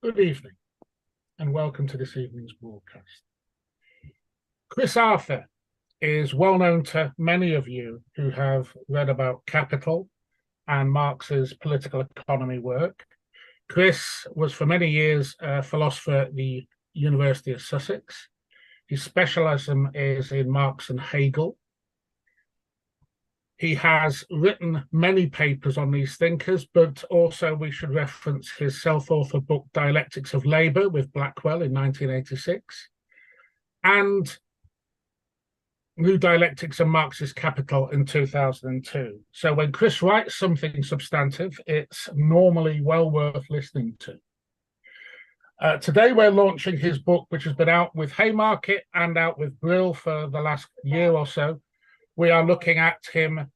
Good evening, and welcome to this evening's broadcast. Chris Arthur is well known to many of you who have read about Capital and Marx's political economy work. Chris was for many years a philosopher at the University of Sussex. His specialism is in Marx and Hegel. He has written many papers on these thinkers, but also we should reference his self-authored book, Dialectics of Labour, with Blackwell in 1986, and New Dialectics and Marxist Capital in 2002. So when Chris writes something substantive, it's normally well worth listening to. Today we're launching his book, which has been out with Haymarket and out with Brill for the last year or so. We are looking at him.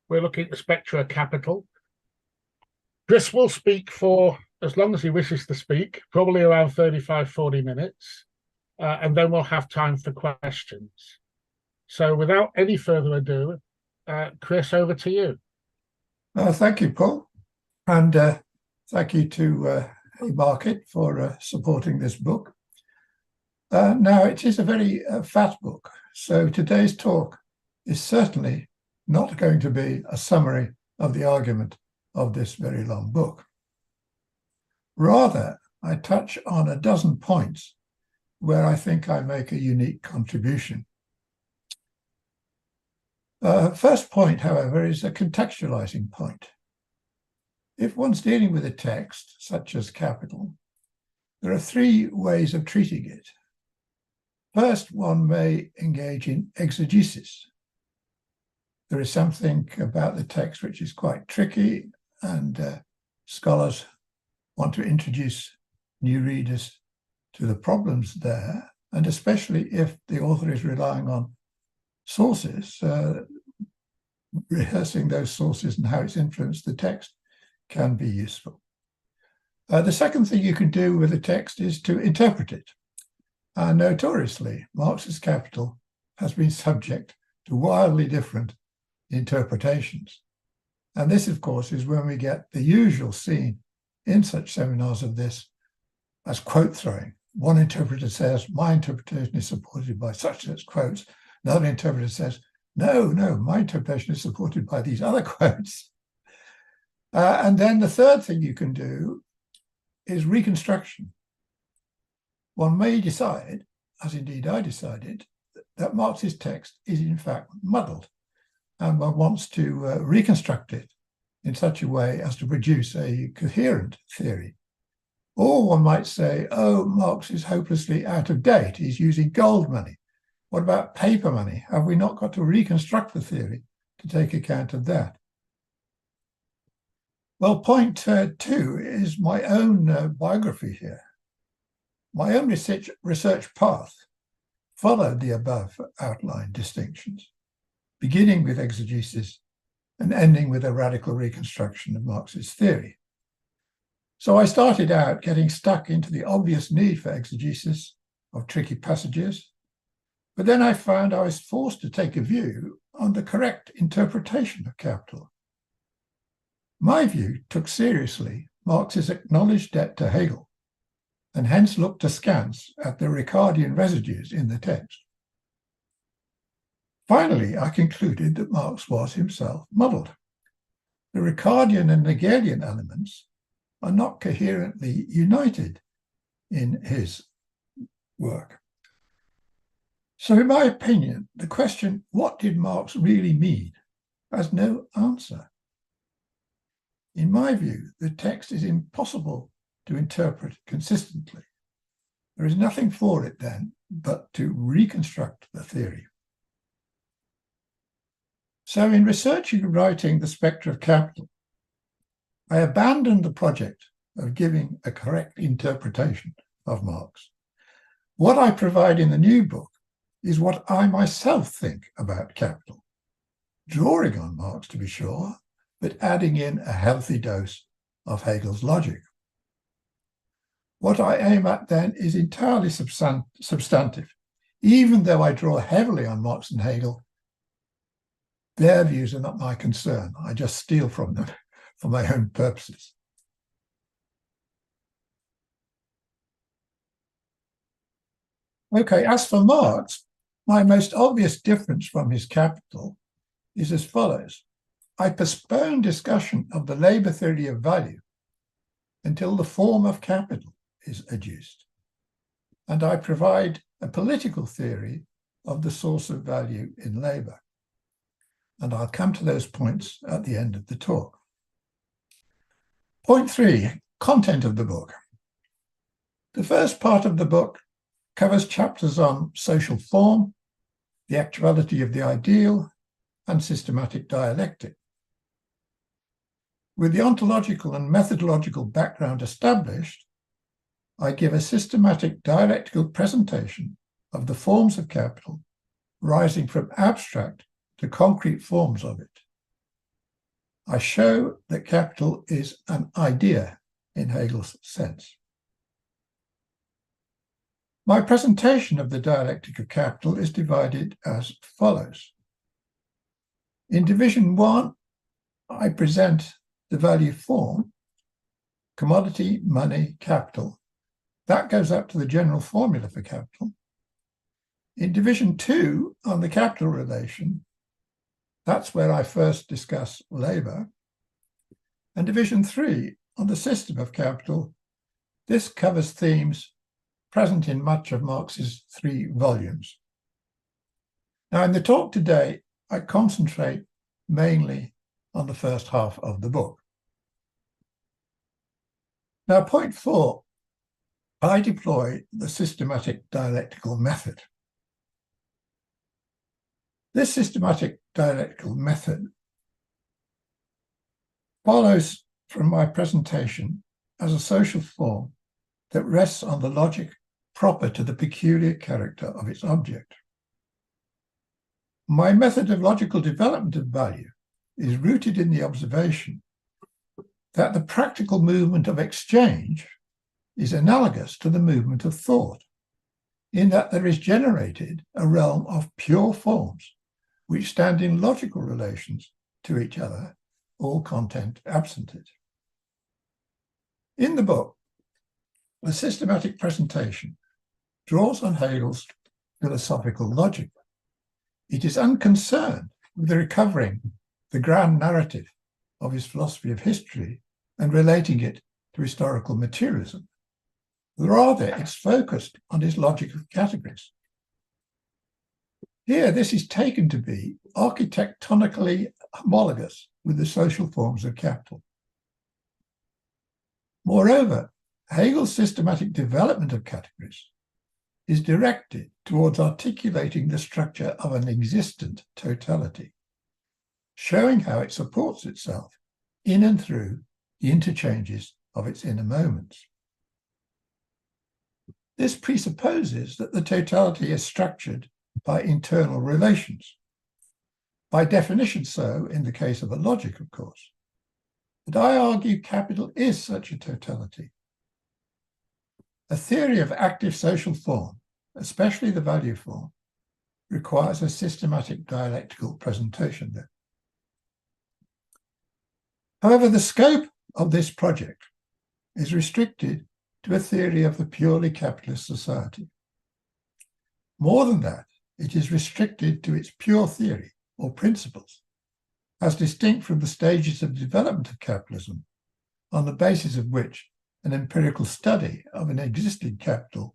We're looking at the Spectre of Capital. Chris will speak for as long as he wishes to speak, probably around 35, 40 minutes, and then we'll have time for questions. So without any further ado, Chris, over to you. Thank you, Paul, and thank you to Haymarket for supporting this book. Now, it is a very fat book, so today's talk is certainly not going to be a summary of the argument of this very long book. Rather, I touch on a dozen points where I think I make a unique contribution. First point, however, is a contextualizing point. If one's dealing with a text, such as Capital, there are three ways of treating it. First, one may engage in exegesis. There is something about the text which is quite tricky, and scholars want to introduce new readers to the problems there, and especially if the author is relying on sources, rehearsing those sources and how it's influenced the text can be useful. The second thing you can do with a text is to interpret it. And notoriously, Marx's Capital has been subject to wildly different interpretations. And this, of course, is when we get the usual scene in such seminars of this as quote throwing. One interpreter says, my interpretation is supported by such and such quotes. Another interpreter says, no, my interpretation is supported by these other quotes. And then the third thing you can do is reconstruction. One may decide, as indeed I decided, that Marx's text is in fact muddled, and one wants to reconstruct it in such a way as to produce a coherent theory. Or one might say, oh, Marx is hopelessly out of date. He's using gold money. What about paper money? Have we not got to reconstruct the theory to take account of that? Well, point two is my own biography here. My own research path followed the above outlined distinctions, beginning with exegesis and ending with a radical reconstruction of Marx's theory. So I started out getting stuck into the obvious need for exegesis of tricky passages, but then I found I was forced to take a view on the correct interpretation of Capital. My view took seriously Marx's acknowledged debt to Hegel, and hence looked askance at the Ricardian residues in the text. Finally, I concluded that Marx was himself muddled. The Ricardian and Hegelian elements are not coherently united in his work. So in my opinion, the question, what did Marx really mean, has no answer. In my view, the text is impossible to interpret consistently. There is nothing for it then but to reconstruct the theory. So in researching and writing The Spectre of Capital, I abandoned the project of giving a correct interpretation of Marx. What I provide in the new book is what I myself think about Capital, drawing on Marx to be sure, but adding in a healthy dose of Hegel's logic. What I aim at then is entirely substantive. Even though I draw heavily on Marx and Hegel, their views are not my concern. I just steal from them for my own purposes. Okay, as for Marx, my most obvious difference from his Capital is as follows. I postpone discussion of the labour theory of value until the form of capital is adduced, and I provide a political theory of the source of value in labour. And I'll come to those points at the end of the talk. Point 3, content of the book. The first part of the book covers chapters on social form, the actuality of the ideal, and systematic dialectic. With the ontological and methodological background established, I give a systematic dialectical presentation of the forms of capital, rising from abstract to concrete forms of it. I show that capital is an idea in Hegel's sense. My presentation of the dialectic of capital is divided as follows. In division 1, I present the value form, commodity, money, capital. That goes up to the general formula for capital. In division 2, on the capital relation, that's where I first discuss labour. And division 3, on the system of capital, this covers themes present in much of Marx's 3 volumes. Now, in the talk today, I concentrate mainly on the first half of the book. Now, point 4, I deploy the systematic dialectical method. This systematic dialectical method follows from my presentation as a social form that rests on the logic proper to the peculiar character of its object. My method of logical development of value is rooted in the observation that the practical movement of exchange is analogous to the movement of thought, in that there is generated a realm of pure forms which stand in logical relations to each other, all content absent it. In the book, the systematic presentation draws on Hegel's philosophical logic. It is unconcerned with recovering the grand narrative of his philosophy of history and relating it to historical materialism. Rather, it's focused on his logic of categories. Here, this is taken to be architectonically homologous with the social forms of capital. Moreover, Hegel's systematic development of categories is directed towards articulating the structure of an existent totality, showing how it supports itself in and through the interchanges of its inner moments. This presupposes that the totality is structured by internal relations, by definition so in the case of the logic, of course. But I argue capital is such a totality. A theory of active social form, especially the value form, requires a systematic dialectical presentation there. However, the scope of this project is restricted to a theory of the purely capitalist society. More than that, it is restricted to its pure theory or principles, as distinct from the stages of development of capitalism, on the basis of which an empirical study of an existing capital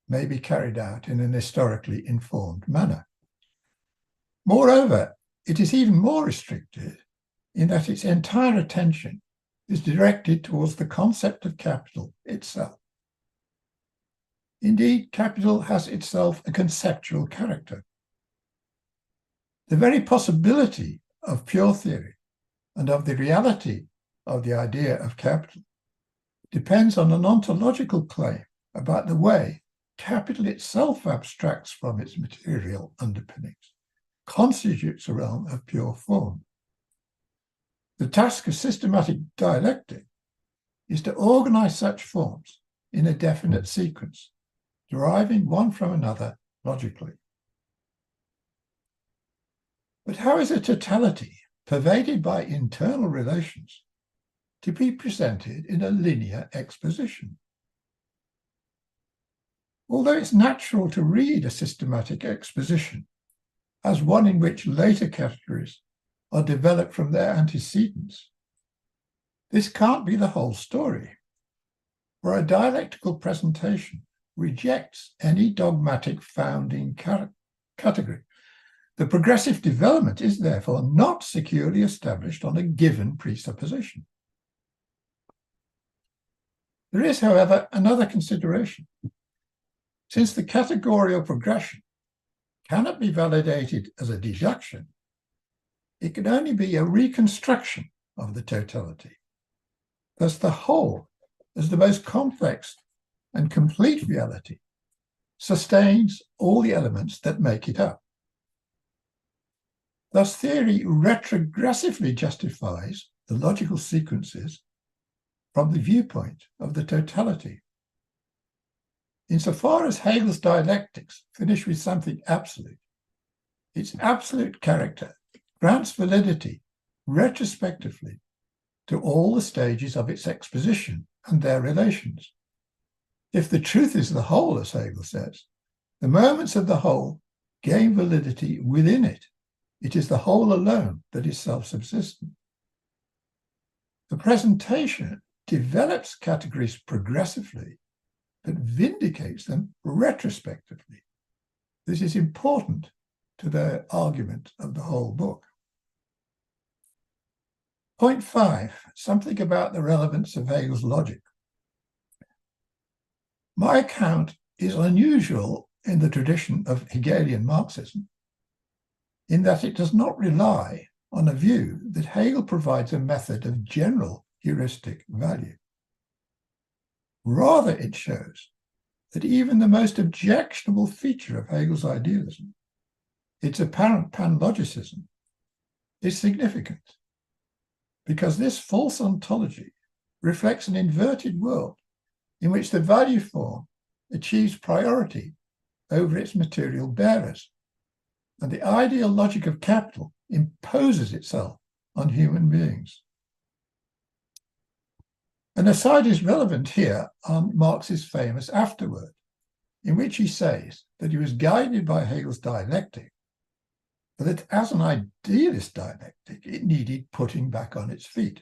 may be carried out in an historically informed manner. Moreover, it is even more restricted in that its entire attention is directed towards the concept of capital itself. Indeed, capital has itself a conceptual character. The very possibility of pure theory and of the reality of the idea of capital depends on an ontological claim about the way capital itself abstracts from its material underpinnings, constitutes a realm of pure form. The task of systematic dialectic is to organize such forms in a definite sequence, deriving one from another logically. But how is a totality pervaded by internal relations to be presented in a linear exposition? although it's natural to read a systematic exposition as one in which later categories are developed from their antecedents, this can't be the whole story, for a dialectical presentation rejects any dogmatic founding category. The progressive development is therefore not securely established on a given presupposition. There is, however, another consideration. Since the categorial progression cannot be validated as a deduction, it can only be a reconstruction of the totality. Thus, the whole, as the most complex and complete reality, sustains all the elements that make it up. Thus, theory retrogressively justifies the logical sequences from the viewpoint of the totality. Insofar as Hegel's dialectics finish with something absolute, its absolute character grants validity retrospectively to all the stages of its exposition and their relations. If the truth is the whole, as Hegel says, the moments of the whole gain validity within it. It is the whole alone that is self-subsistent. The presentation develops categories progressively, but vindicates them retrospectively. This is important to the argument of the whole book. Point 5, something about the relevance of Hegel's logic. My account is unusual in the tradition of Hegelian Marxism, in that it does not rely on a view that Hegel provides a method of general heuristic value. Rather, it shows that even the most objectionable feature of Hegel's idealism, its apparent panlogicism, is significant, because this false ontology reflects an inverted world in which the value form achieves priority over its material bearers, and the ideal logic of capital imposes itself on human beings. An aside is relevant here on Marx's famous afterword, in which he says that he was guided by Hegel's dialectic, but that as an idealist dialectic, it needed putting back on its feet.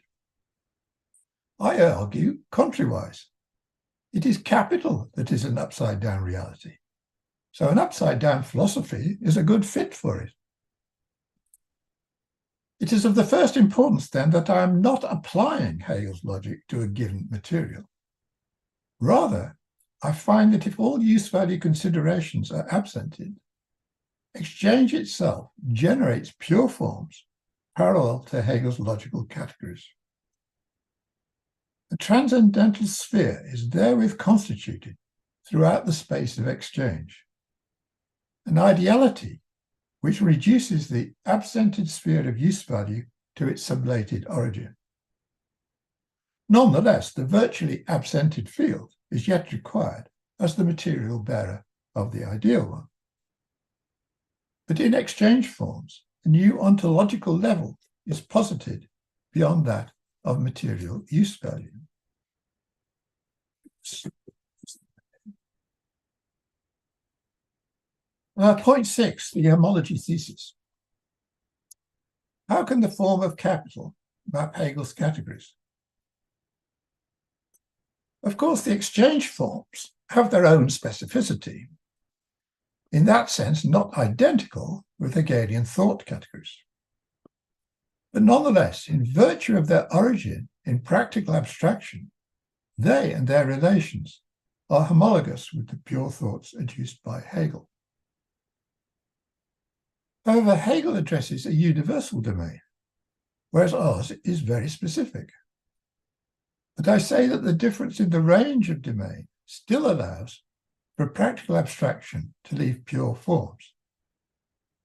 I argue contrariwise. It is capital that is an upside-down reality. So an upside-down philosophy is a good fit for it. It is of the first importance, then, that I am not applying Hegel's logic to a given material. Rather, I find that if all use-value considerations are absented, exchange itself generates pure forms parallel to Hegel's logical categories. The transcendental sphere is therewith constituted throughout the space of exchange. An ideality which reduces the absented sphere of use value to its sublated origin. Nonetheless, the virtually absented field is yet required as the material bearer of the ideal one. But in exchange forms, a new ontological level is posited beyond that of material use value. Point 6, the homology thesis. How can the form of capital map Hegel's categories? Of course, the exchange forms have their own specificity, in that sense not identical with Hegelian thought categories. But nonetheless, in virtue of their origin in practical abstraction, they and their relations are homologous with the pure thoughts adduced by Hegel. However, Hegel addresses a universal domain, whereas ours is very specific. But I say that the difference in the range of domain still allows for practical abstraction to leave pure forms.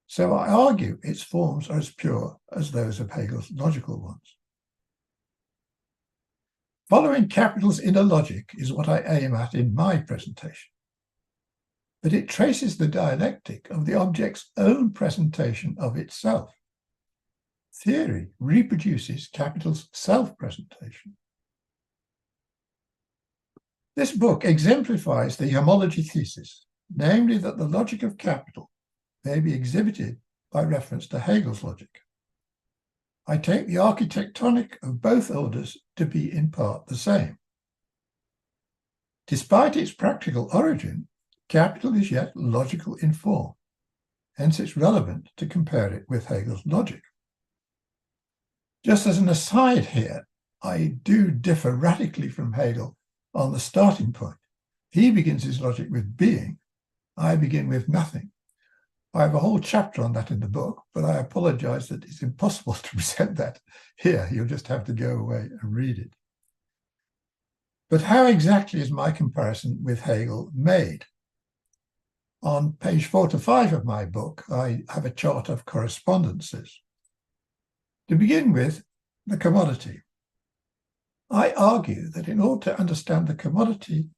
So I argue its forms are as pure as those of Hegel's logical ones. Following capital's inner logic is what I aim at in my presentation. But it traces the dialectic of the object's own presentation of itself. Theory reproduces capital's self-presentation. This book exemplifies the homology thesis, namely that the logic of capital may be exhibited by reference to Hegel's logic. I take the architectonic of both orders to be in part the same. Despite its practical origin, capital is yet logical in form, hence it's relevant to compare it with Hegel's logic. Just as an aside here, I do differ radically from Hegel on the starting point. He begins his logic with being, I begin with nothing. I have a whole chapter on that in the book, but I apologize that it's impossible to present that here. You'll just have to go away and read it. But how exactly is my comparison with Hegel made? On page 4 to 5 of my book, I have a chart of correspondences. To begin with, the commodity. I argue that in order to understand the commodity,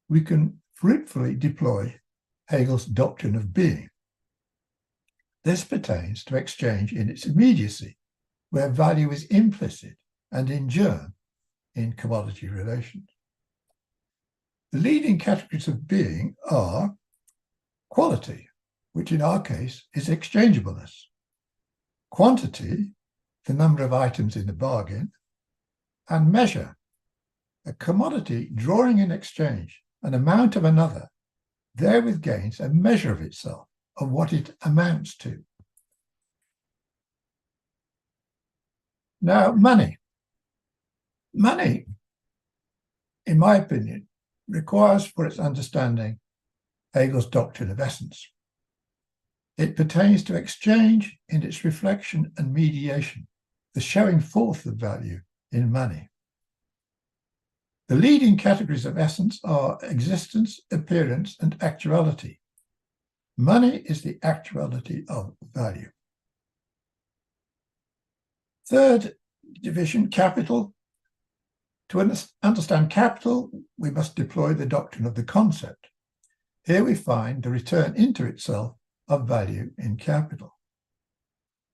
we can fruitfully deploy Hegel's doctrine of being. This pertains to exchange in its immediacy, where value is implicit and in germ in commodity relations. The leading categories of being are quality, which in our case is exchangeableness, quantity, the number of items in the bargain, and measure, a commodity drawing in exchange an amount of another, therewith gains a measure of itself, of what it amounts to. Now, money. Money, in my opinion, requires for its understanding Hegel's doctrine of essence. It pertains to exchange in its reflection and mediation, the showing forth of value in money. The leading categories of essence are existence, appearance, and actuality. Money is the actuality of value. Third division, capital. To understand capital, we must deploy the doctrine of the concept. Here we find the return into itself of value in capital.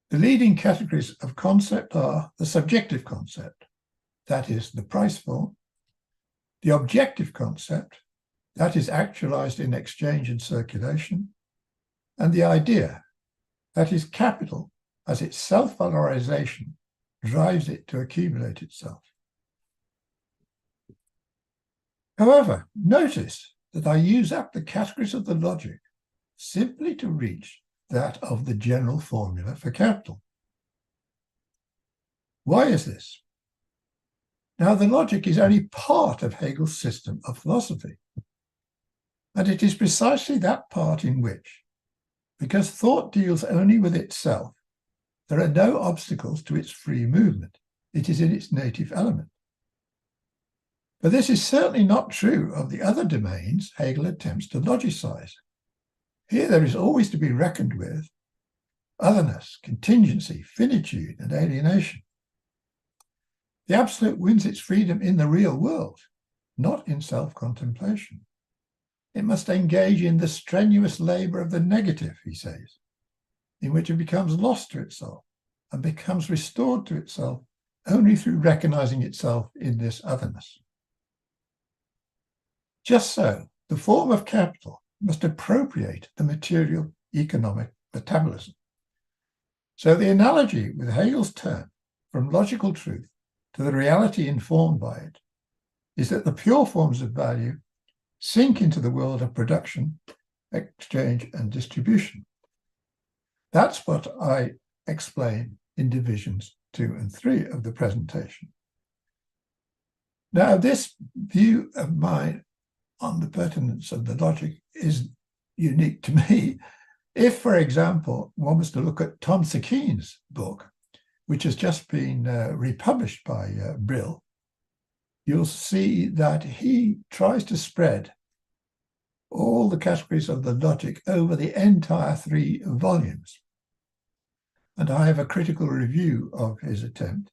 The leading categories of concept are the subjective concept, that is the price form, the objective concept, that is actualized in exchange and circulation, and the idea, that is capital, as its self-valorization drives it to accumulate itself. However, notice that I use up the categories of the logic simply to reach that of the general formula for capital. Why is this? Now, the logic is only part of Hegel's system of philosophy, and it is precisely that part in which, because thought deals only with itself, there are no obstacles to its free movement. It is in its native element. But this is certainly not true of the other domains Hegel attempts to logicize. Here there is always to be reckoned with otherness, contingency, finitude, and alienation. The absolute wins its freedom in the real world, not in self-contemplation. It must engage in the strenuous labor of the negative, he says, in which it becomes lost to itself and becomes restored to itself only through recognizing itself in this otherness. Just so, the form of capital must appropriate the material economic metabolism. So the analogy with Hegel's turn from logical truth to the reality informed by it is that the pure forms of value sink into the world of production, exchange, and distribution. That's what I explain in divisions 2 and 3 of the presentation. Now, this view of mine on the pertinence of the logic is unique to me. If, for example, one was to look at Tom Sakeen's book, which has just been republished by Brill, you'll see that he tries to spread all the categories of the logic over the entire 3 volumes. And I have a critical review of his attempt,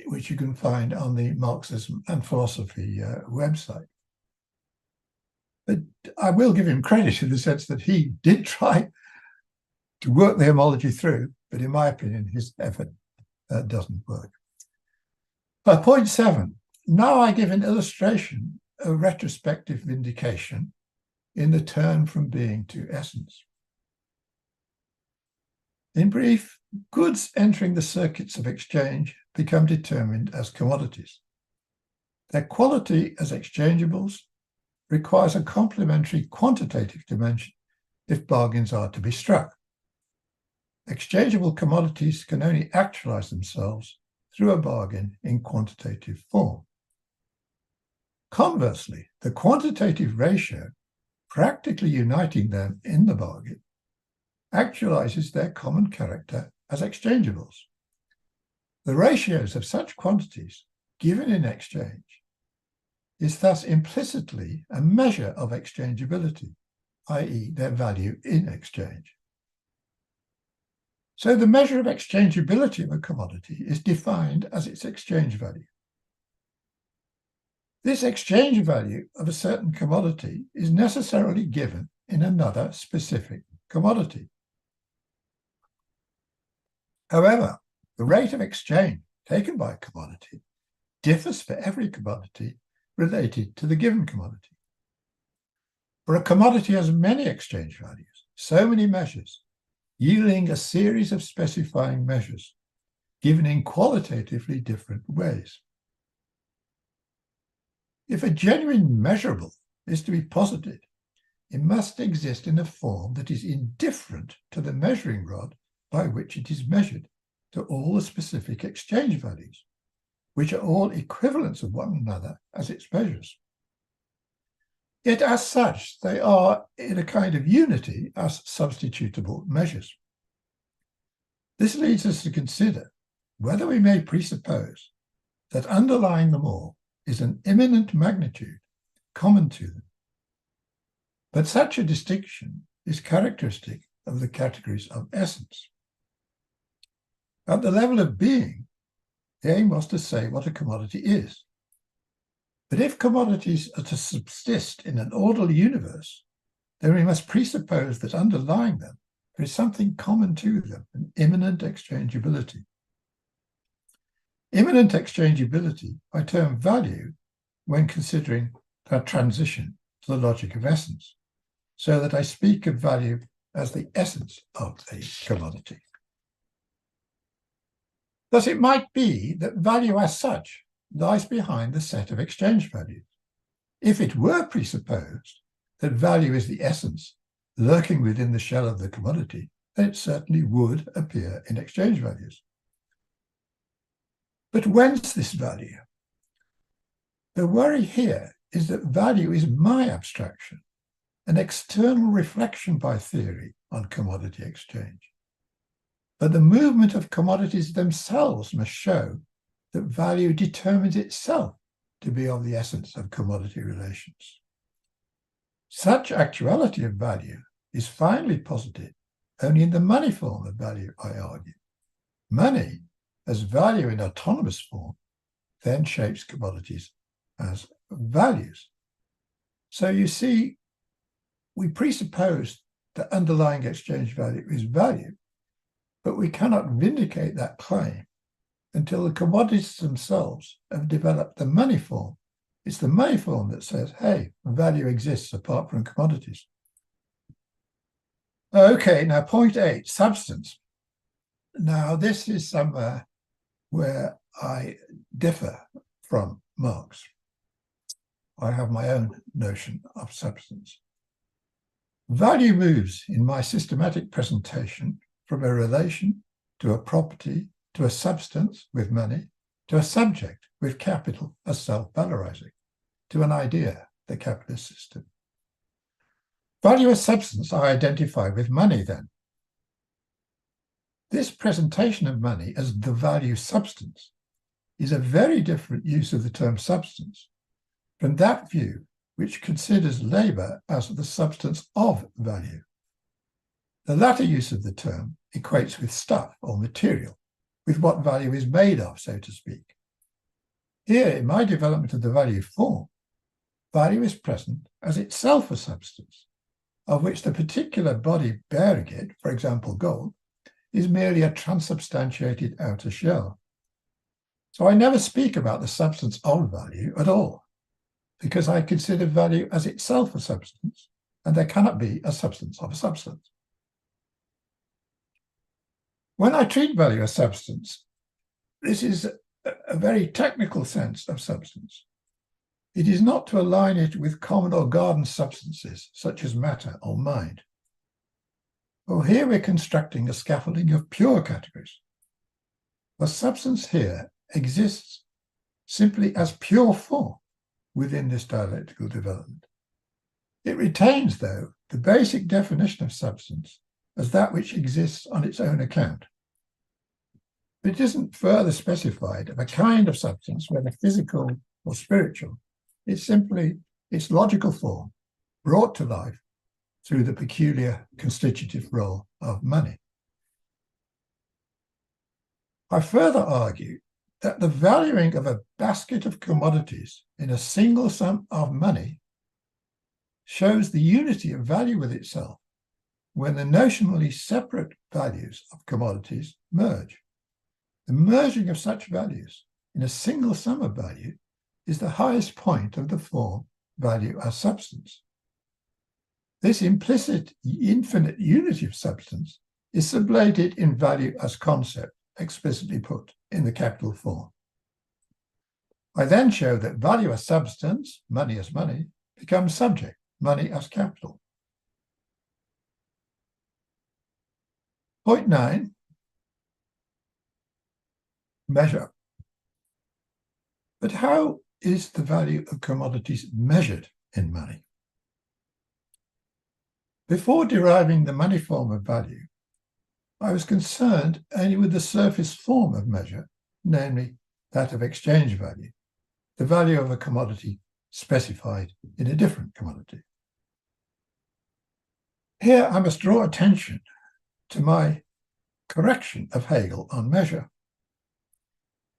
which you can find on the Marxism and Philosophy website. But I will give him credit in the sense that he did try to work the homology through, but in my opinion, his effort doesn't work. Point 7, now I give an illustration a retrospective vindication in the turn from being to essence. In brief, goods entering the circuits of exchange become determined as commodities. Their quality as exchangeables requires a complementary quantitative dimension if bargains are to be struck. Exchangeable commodities can only actualize themselves through a bargain in quantitative form. Conversely, the quantitative ratio, practically uniting them in the bargain, actualizes their common character as exchangeables. The ratios of such quantities given in exchange is thus implicitly a measure of exchangeability, i.e., their value in exchange. So the measure of exchangeability of a commodity is defined as its exchange value. This exchange value of a certain commodity is necessarily given in another specific commodity. However, the rate of exchange taken by a commodity differs for every commodity related to the given commodity. For a commodity has many exchange values, so many measures, yielding a series of specifying measures, given in qualitatively different ways. If a genuine measurable is to be posited, it must exist in a form that is indifferent to the measuring rod by which it is measured, to all the specific exchange values, which are all equivalents of one another as its measures. Yet as such, they are in a kind of unity as substitutable measures. This leads us to consider whether we may presuppose that underlying them all is an immanent magnitude common to them. But such a distinction is characteristic of the categories of essence. At the level of being, the aim was to say what a commodity is. But if commodities are to subsist in an orderly universe, then we must presuppose that underlying them there is something common to them, an immanent exchangeability. Immanent exchangeability I term value when considering that transition to the logic of essence, so that I speak of value as the essence of a commodity. Thus, it might be that value as such lies behind the set of exchange values. If it were presupposed that value is the essence lurking within the shell of the commodity, then it certainly would appear in exchange values. But whence this value? The worry here is that value is my abstraction, an external reflection by theory on commodity exchange. But the movement of commodities themselves must show that value determines itself to be of the essence of commodity relations. Such actuality of value is finally posited only in the money form of value, I argue. Money, as value in autonomous form, then shapes commodities as values. So you see, we presuppose that underlying exchange value is value, but we cannot vindicate that claim until the commodities themselves have developed the money form. It's the money form that says, hey, value exists apart from commodities. Okay, now point 8, substance. Now this is somewhere where I differ from Marx. I have my own notion of substance. Value moves in my systematic presentation from a relation to a property to a substance with money to a subject with capital as self-valorizing to an idea, the capitalist system. Value as substance I identify with money then. This presentation of money as the value substance is a very different use of the term substance from that view which considers labor as the substance of value. The latter use of the term equates with stuff or material, with what value is made of, so to speak. Here, in my development of the value form, value is present as itself a substance, of which the particular body bearing it, for example, gold, is merely a transubstantiated outer shell. So I never speak about the substance of value at all. because I consider value as itself a substance, and there cannot be a substance of a substance. When I treat value as substance, this is a very technical sense of substance. It is not to align it with common or garden substances, such as matter or mind. Well, here we're constructing a scaffolding of pure categories. The substance here exists simply as pure form within this dialectical development. It retains, though, the basic definition of substance as that which exists on its own account. It isn't further specified of a kind of substance, whether physical or spiritual. It's simply its logical form brought to life through the peculiar constitutive role of money. I further argue that the valuing of a basket of commodities in a single sum of money shows the unity of value with itself when the notionally separate values of commodities merge. The merging of such values in a single sum of value is the highest point of the form value as substance. This implicit infinite unity of substance is sublated in value as concept, explicitly put in the capital form. I then show that value as substance, money as money, becomes subject, money as capital. Point 9, measure. But how is the value of commodities measured in money? Before deriving the money form of value, I was concerned only with the surface form of measure, namely that of exchange value, the value of a commodity specified in a different commodity. Here I must draw attention to my correction of Hegel on measure.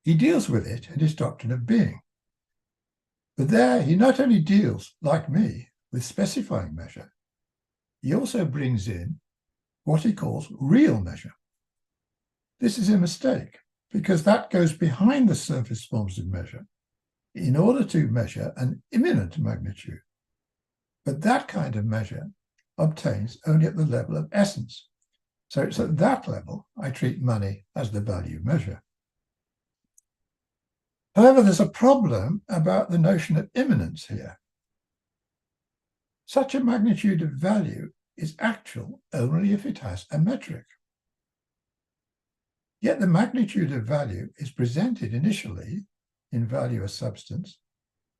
He deals with it in his doctrine of being. But there he not only deals, like me, with specifying measure, he also brings in what he calls real measure. This is a mistake, because that goes behind the surface forms of measure in order to measure an imminent magnitude. But that kind of measure obtains only at the level of essence. So it's at that level I treat money as the value measure. However, there's a problem about the notion of imminence here. Such a magnitude of value is actual only if it has a metric. Yet the magnitude of value is presented initially in value as substance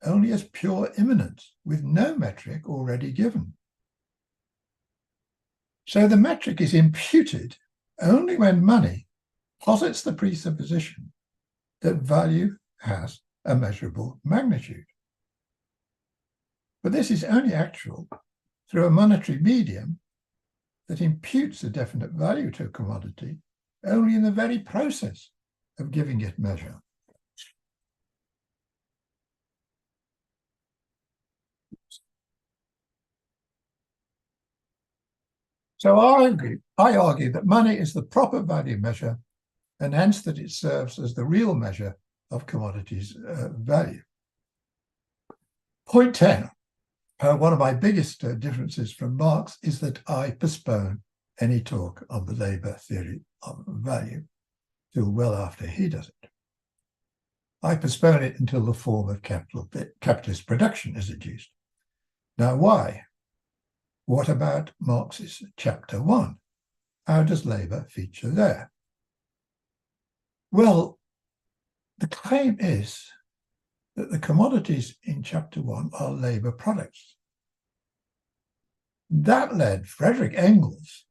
only as pure imminence with no metric already given. So the metric is imputed only when money posits the presupposition that value has a measurable magnitude. But this is only actual through a monetary medium that imputes a definite value to a commodity only in the very process of giving it measure. So I argue that money is the proper value measure, and hence that it serves as the real measure of commodities' value. Point 10. One of my biggest differences from Marx is that I postpone any talk of the labour theory of value till well after he does it. I postpone it until the form of capitalist production is adduced. Now, why? What about Marx's chapter 1? How does labour feature there? Well, the claim is that the commodities in chapter 1 are labour products. That led Frederick Engels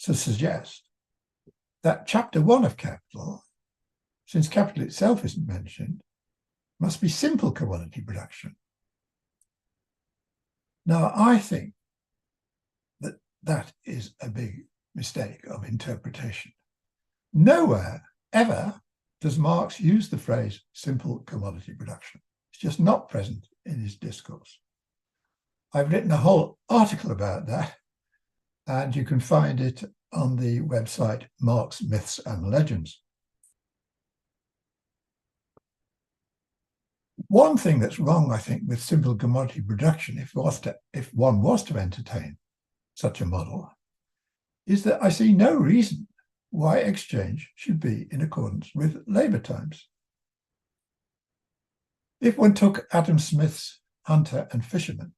to suggest that chapter 1 of Capital, since capital itself isn't mentioned, must be simple commodity production. Now, I think that that is a big mistake of interpretation. Nowhere ever does Marx use the phrase simple commodity production. It's just not present in his discourse. I've written a whole article about that, and you can find it on the website Marx, Myths and Legends. One thing that's wrong, I think, with simple commodity production, if one was to entertain such a model, is that I see no reason why exchange should be in accordance with labour times. If one took Adam Smith's hunter and fisherman,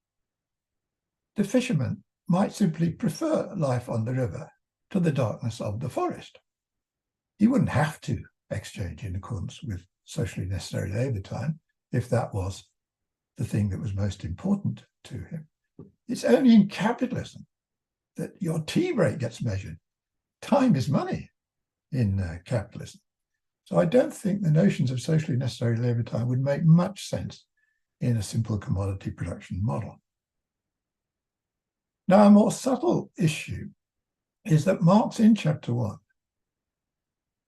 the fisherman might simply prefer life on the river to the darkness of the forest. He wouldn't have to exchange in accordance with socially necessary labour time if that was the thing that was most important to him. It's only in capitalism that your tea break gets measured. Time is money in capitalism. So I don't think the notions of socially necessary labour time would make much sense in a simple commodity production model. Now, a more subtle issue is that Marx in chapter 1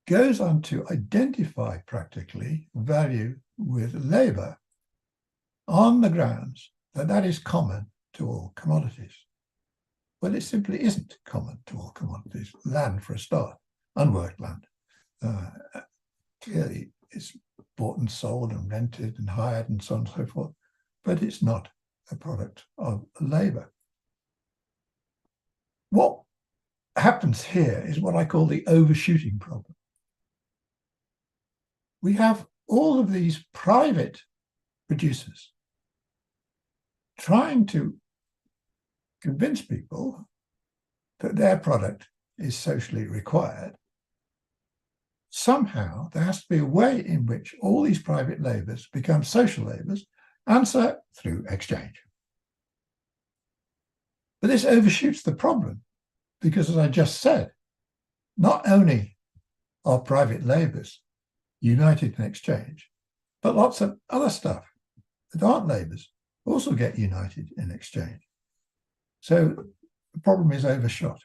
goes on to identify practically value with labour on the grounds that that is common to all commodities. Well, it simply isn't common to all commodities. Land, for a start, unworked land. Clearly, it's bought and sold and rented and hired and so on and so forth, but it's not a product of labour. What happens here is what I call the overshooting problem. We have all of these private producers trying to convince people that their product is socially required. Somehow there has to be a way in which all these private labours become social labours, and so through exchange. But this overshoots the problem because, as I just said, not only are private labours united in exchange, but lots of other stuff that aren't labours also get united in exchange. So the problem is overshot.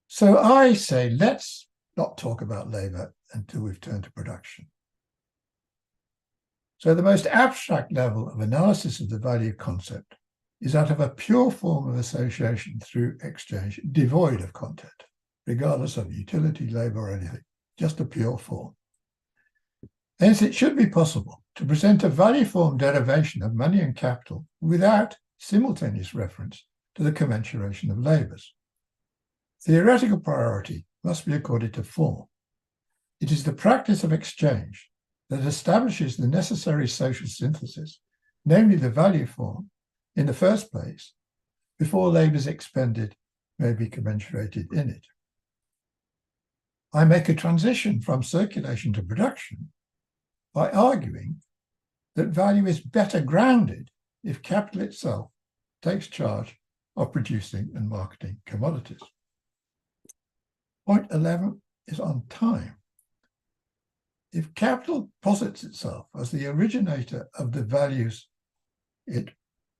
So I say, let's not talk about labour until we've turned to production. So the most abstract level of analysis of the value concept is that of a pure form of association through exchange, devoid of content, regardless of utility, labour, or anything, just a pure form. Hence, it should be possible to present a value form derivation of money and capital without simultaneous reference to the commensuration of labours. Theoretical priority must be accorded to form. It is the practice of exchange that establishes the necessary social synthesis, namely the value form, in the first place, before labours expended may be commensurated in it. I make a transition from circulation to production by arguing that value is better grounded if capital itself takes charge of producing and marketing commodities. Point 11 is on time. If capital posits itself as the originator of the values it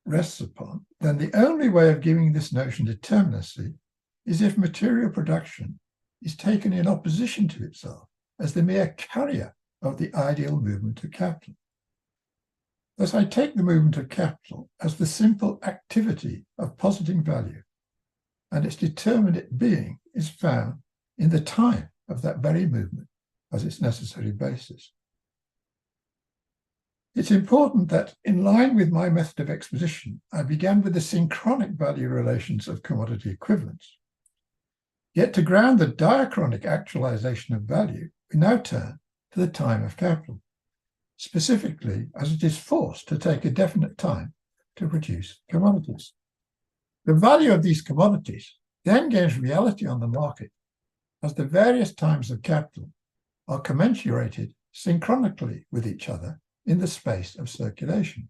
rests upon, then the only way of giving this notion determinacy is if material production is taken in opposition to itself as the mere carrier of the ideal movement of capital. Thus, I take the movement of capital as the simple activity of positing value, and its determinate being is found in the time of that very movement as its necessary basis. It's important that, in line with my method of exposition, I began with the synchronic value relations of commodity equivalents. Yet to ground the diachronic actualization of value, we now turn to the time of capital, specifically as it is forced to take a definite time to produce commodities. The value of these commodities then gains reality on the market as the various times of capital are commensurated synchronically with each other in the space of circulation.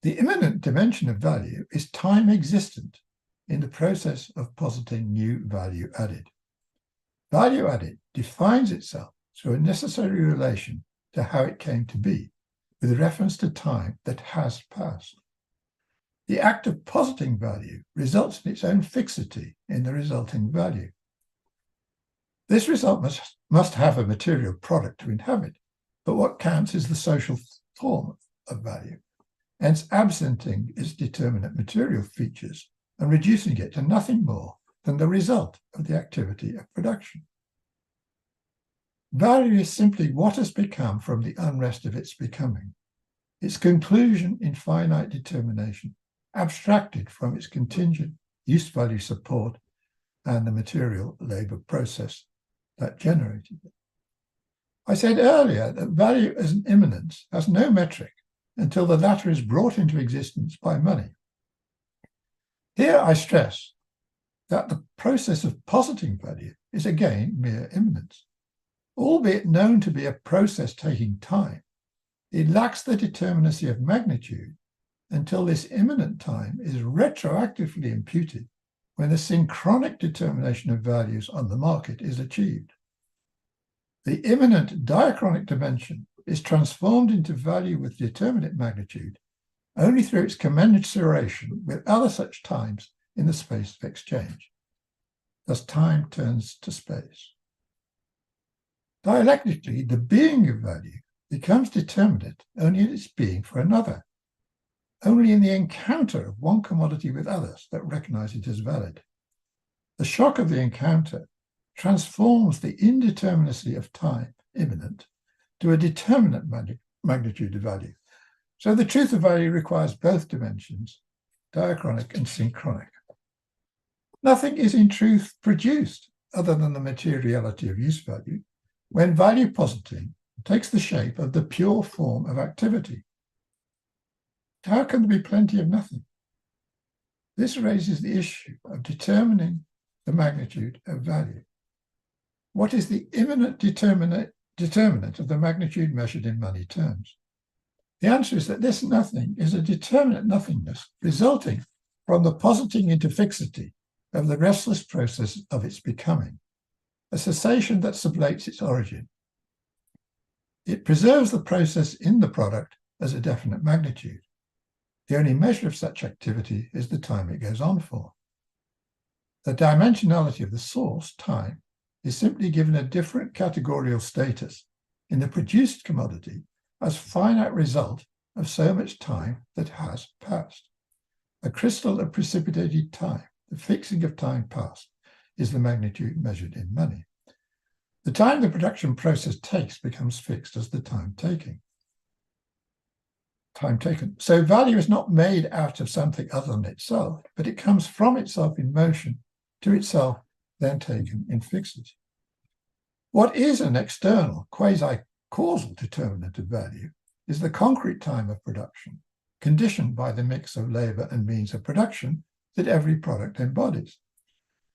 The immanent dimension of value is time existent in the process of positing new value added. Value added defines itself through a necessary relation to how it came to be, with reference to time that has passed. The act of positing value results in its own fixity in the resulting value. This result must have a material product to inhabit, but what counts is the social form of value, hence absenting its determinate material features and reducing it to nothing more than the result of the activity of production. Value is simply what has become from the unrest of its becoming, its conclusion in finite determination, abstracted from its contingent use-value support and the material labour process that generated it. I said earlier that value as an immanence has no metric until the latter is brought into existence by money. Here I stress that the process of positing value is again mere immanence. Albeit known to be a process taking time, it lacks the determinacy of magnitude until this immanent time is retroactively imputed when the synchronic determination of values on the market is achieved. The immanent diachronic dimension is transformed into value with determinate magnitude only through its commensuration with other such times in the space of exchange. Thus time turns to space. Dialectically, the being of value becomes determinate only in its being for another, only in the encounter of one commodity with others that recognize it as valid. The shock of the encounter transforms the indeterminacy of time, immanent, to a determinate magnitude of value. So the truth of value requires both dimensions, diachronic and synchronic. Nothing is in truth produced other than the materiality of use value when value positing takes the shape of the pure form of activity. How can there be plenty of nothing? This raises the issue of determining the magnitude of value. What is the immanent determinant of the magnitude measured in money terms? The answer is that this nothing is a determinate nothingness resulting from the positing into fixity of the restless process of its becoming, a cessation that sublates its origin. It preserves the process in the product as a definite magnitude. The only measure of such activity is the time it goes on for. The dimensionality of the source, time, is simply given a different categorial status in the produced commodity as finite result of so much time that has passed. A crystal of precipitated time, the fixing of time past, is the magnitude measured in money. The time the production process takes becomes fixed as the time taken. So value is not made out of something other than itself, but it comes from itself in motion to itself then taken in fixity. What is an external, quasi-causal determinant of value is the concrete time of production, conditioned by the mix of labour and means of production that every product embodies.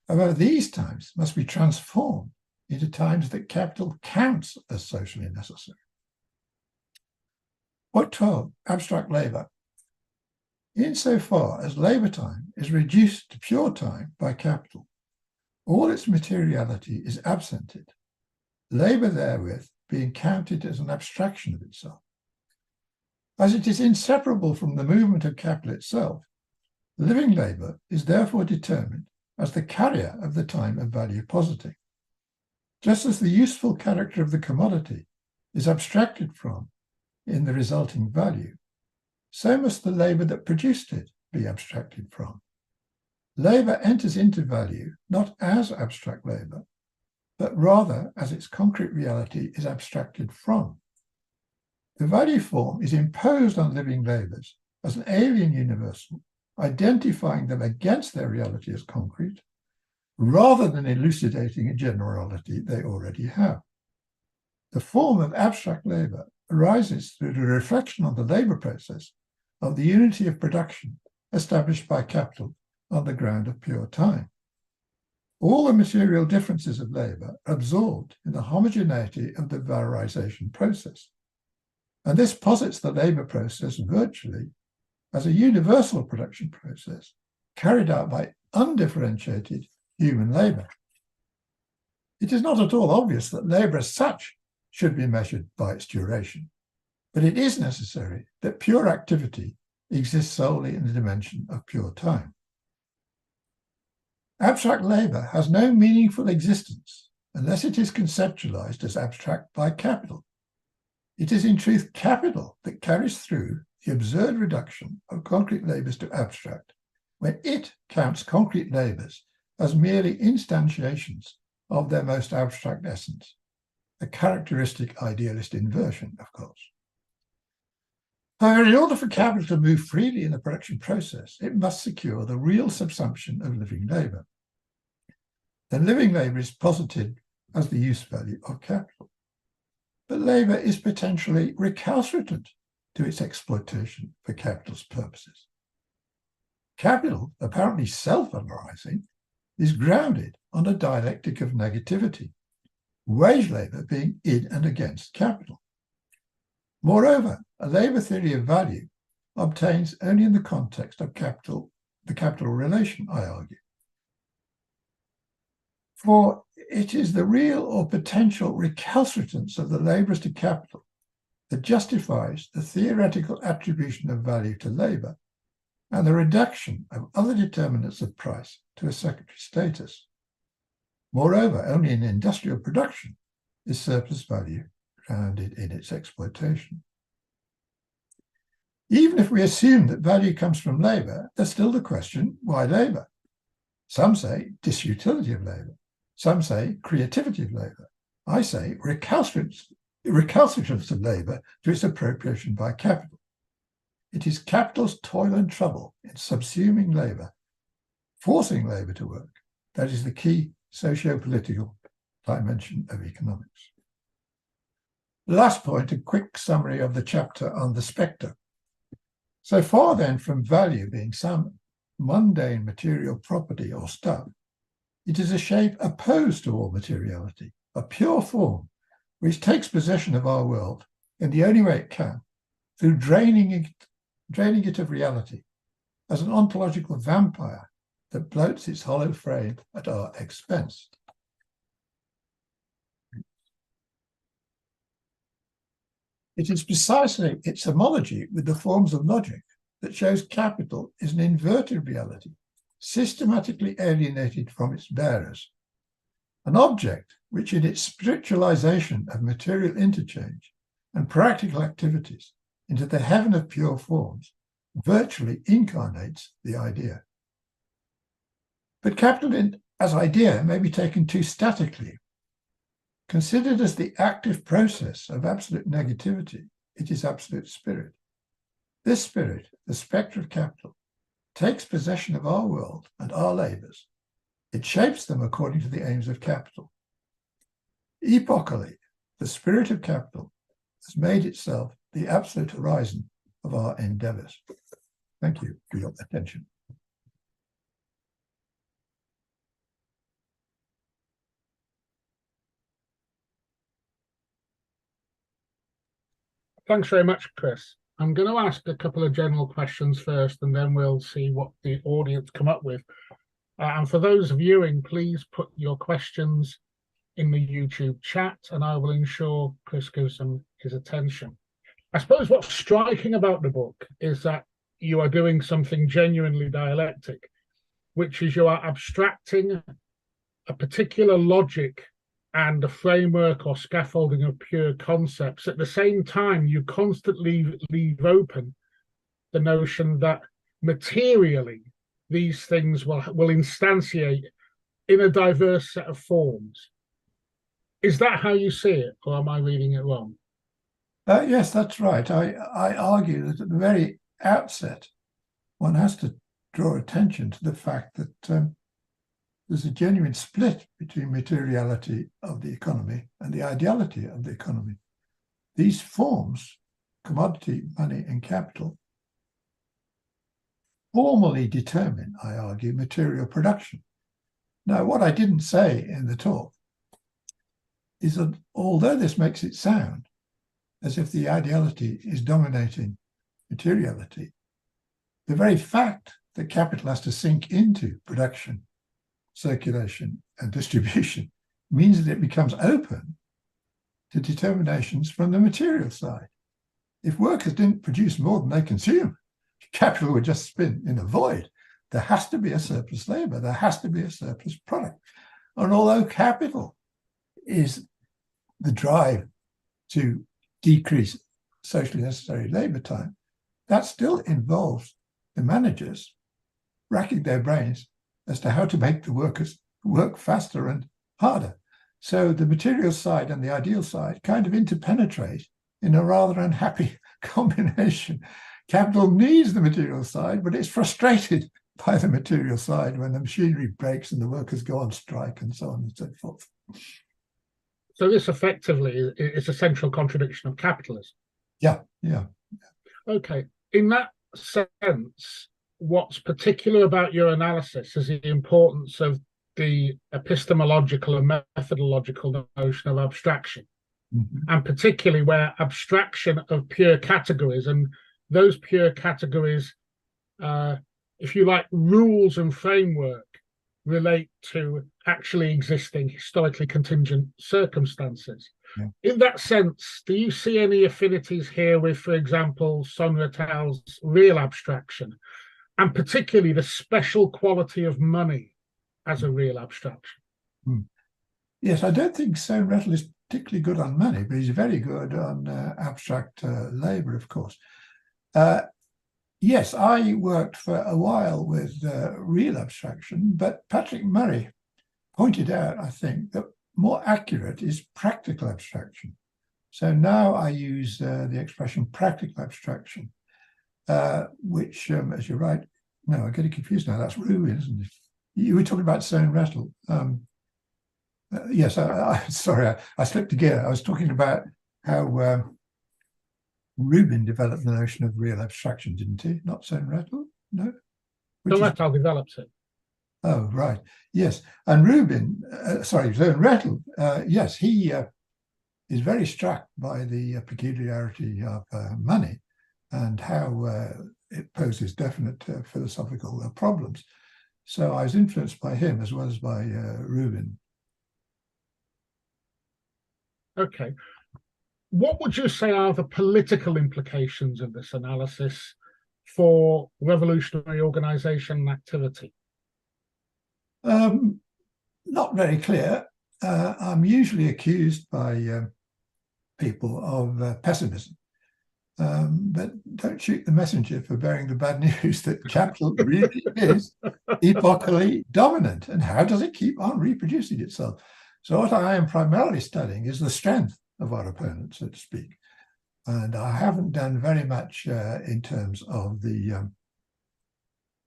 However, these times must be transformed into times that capital counts as socially necessary. Point 12, abstract labour. Insofar as labour time is reduced to pure time by capital, all its materiality is absented, labour therewith being counted as an abstraction of itself. As it is inseparable from the movement of capital itself, living labour is therefore determined as the carrier of the time of value positing. Just as the useful character of the commodity is abstracted from in the resulting value, so must the labour that produced it be abstracted from. Labour enters into value not as abstract labour, but rather as its concrete reality is abstracted from. The value form is imposed on living labours as an alien universal, identifying them against their reality as concrete, rather than elucidating a generality they already have. The form of abstract labour arises through the reflection on the labour process of the unity of production established by capital on the ground of pure time. All the material differences of labour are absorbed in the homogeneity of the valorization process, and this posits the labour process virtually as a universal production process carried out by undifferentiated human labour. It is not at all obvious that labour as such should be measured by its duration, but it is necessary that pure activity exists solely in the dimension of pure time. Abstract labour has no meaningful existence unless it is conceptualized as abstract by capital. It is in truth capital that carries through the absurd reduction of concrete labours to abstract, when it counts concrete labours as merely instantiations of their most abstract essence, a characteristic idealist inversion, of course. However, in order for capital to move freely in the production process, it must secure the real subsumption of living labour. Then living labour is posited as the use value of capital. But labour is potentially recalcitrant to its exploitation for capital's purposes. Capital, apparently self-analysing, is grounded on a dialectic of negativity, wage labour being in and against capital. Moreover, a labour theory of value obtains only in the context of capital, the capital relation, I argue. For it is the real or potential recalcitrance of the labourers to capital that justifies the theoretical attribution of value to labour and the reduction of other determinants of price to a secondary status. Moreover, only in industrial production is surplus value grounded in its exploitation. Even if we assume that value comes from labour, there's still the question, why labour? Some say disutility of labour. Some say creativity of labour. I say recalcitrance of labour to its appropriation by capital. It is capital's toil and trouble in subsuming labour, forcing labour to work, that is the key socio-political dimension of economics. The last point, a quick summary of the chapter on the spectre. So far then from value being some mundane material property or stuff, it is a shape opposed to all materiality, a pure form which takes possession of our world in the only way it can, through draining it of reality, as an ontological vampire that bloats its hollow frame at our expense. It is precisely its homology with the forms of logic that shows capital is an inverted reality, systematically alienated from its bearers, an object which in its spiritualization of material interchange and practical activities into the heaven of pure forms virtually incarnates the idea. But capital as idea may be taken too statically. Considered as the active process of absolute negativity, it is absolute spirit. This spirit, the spectre of capital, takes possession of our world and our labours. It shapes them according to the aims of capital. Epochally, the spirit of capital has made itself the absolute horizon of our endeavours. Thank you for your attention. Thanks very much, Chris. I'm going to ask a couple of general questions first, and then we'll see what the audience come up with. And for those viewing, please put your questions in the YouTube chat, and I will ensure Chris gives them his attention. I suppose what's striking about the book is that you are doing something genuinely dialectic, which is you are abstracting a particular logic and a framework or scaffolding of pure concepts. At the same time, you constantly leave open the notion that materially these things will instantiate in a diverse set of forms. Is that how you see it, or am I reading it wrong? Yes, that's right. I argue that at the very outset, one has to draw attention to the fact that there's a genuine split between materiality of the economy and the ideality of the economy. These forms, commodity, money, and capital, formally determine, I argue, material production. Now, what I didn't say in the talk is that although this makes it sound as if the ideality is dominating materiality, the very fact that capital has to sink into production, circulation, and distribution means that it becomes open to determinations from the material side. If workers didn't produce more than they consume, capital would just spin in a void. There has to be a surplus labor. There has to be a surplus product. And although capital is the drive to decrease socially necessary labor time, that still involves the managers racking their brains as to how to make the workers work faster and harder. So the material side and the ideal side kind of interpenetrate in a rather unhappy combination. Capital needs the material side, but it's frustrated by the material side when the machinery breaks and the workers go on strike and so on and so forth. So this effectively is a central contradiction of capitalism. Yeah. Okay. In that sense, what's particular about your analysis is the importance of the epistemological and methodological notion of abstraction, and particularly where abstraction of pure categories, and those pure categories, if you like, rules and framework, relate to actually existing historically contingent circumstances. Yeah. In that sense, do you see any affinities here with, for example, Sonratow's real abstraction, and particularly the special quality of money as a real abstraction? Yes, I don't think Sonratal is particularly good on money, but he's very good on abstract labour, of course. Yes, I worked for a while with real abstraction, but Patrick Murray pointed out, I think, that more accurate is practical abstraction. So now I use the expression practical abstraction, which, as you're right, no, I'm getting confused now. That's Rubin, isn't it? You were talking about Sonratal. Yes, sorry, I slipped a gear. I was talking about how Rubin developed the notion of real abstraction, didn't he? Not Sonratal? No? Sonratal developed it. Oh, right. Yes. And Sonratal, yes, he is very struck by the peculiarity of money and how it poses definite philosophical problems. So I was influenced by him as well as by Rubin. Okay. What would you say are the political implications of this analysis for revolutionary organisation and activity? Not very clear. I'm usually accused by people of pessimism, but don't shoot the messenger for bearing the bad news that capital really is epochally dominant. And how does it keep on reproducing itself? So what I am primarily studying is the strength of our opponent, so to speak. And I haven't done very much in terms of the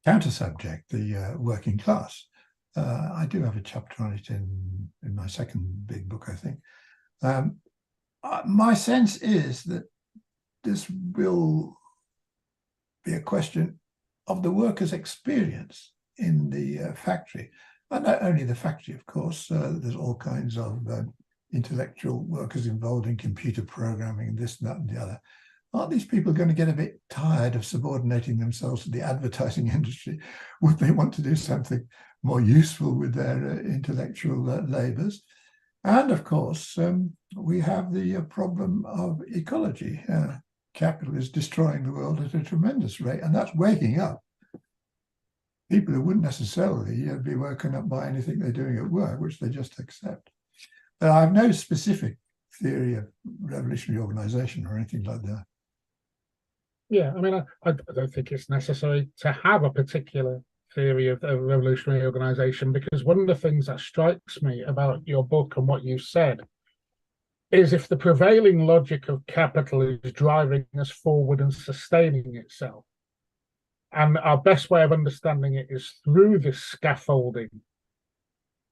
counter-subject, the working class. I do have a chapter on it in my second big book, I think. My sense is that this will be a question of the worker's experience in the factory. And not only the factory, of course, there's all kinds of intellectual workers involved in computer programming and this, and that, and the other. Aren't these people going to get a bit tired of subordinating themselves to the advertising industry? Would they want to do something more useful with their intellectual labours? And of course, we have the problem of ecology. Capital is destroying the world at a tremendous rate, and that's waking up people who wouldn't necessarily be woken up by anything they're doing at work, which they just accept. But I have no specific theory of revolutionary organisation or anything like that. Yeah, I mean, I don't think it's necessary to have a particular theory of revolutionary organisation, because one of the things that strikes me about your book and what you've said is if the prevailing logic of capital is driving us forward and sustaining itself, and our best way of understanding it is through this scaffolding,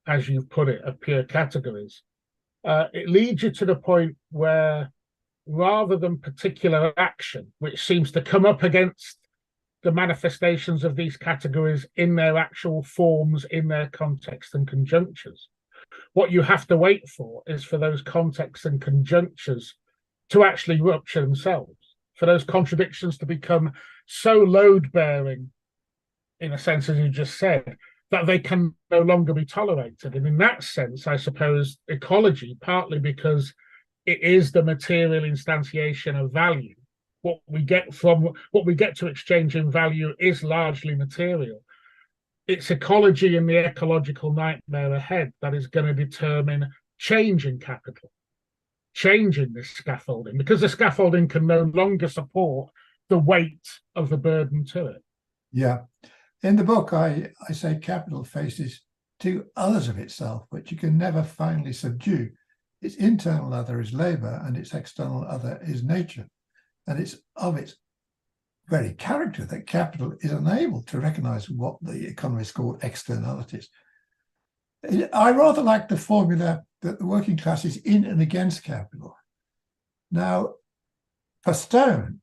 as you've put it, of pure categories, it leads you to the point where rather than particular action, which seems to come up against the manifestations of these categories in their actual forms, in their context and conjunctures, what you have to wait for is for those contexts and conjunctures to actually rupture themselves, for those contradictions to become so load-bearing, in a sense, as you just said, that they can no longer be tolerated. And in that sense, I suppose ecology, partly because it is the material instantiation of value, what we get to exchange in value is largely material. It's ecology and the ecological nightmare ahead that is going to determine change in capital, change in this scaffolding, because the scaffolding can no longer support the weight of the burden to it. Yeah. In the book, I say capital faces two others of itself, which you can never finally subdue. Its internal other is labor, and its external other is nature. And it's of its very character that capital is unable to recognize what the economists call externalities. I rather like the formula that the working class is in and against capital. Now, Postone,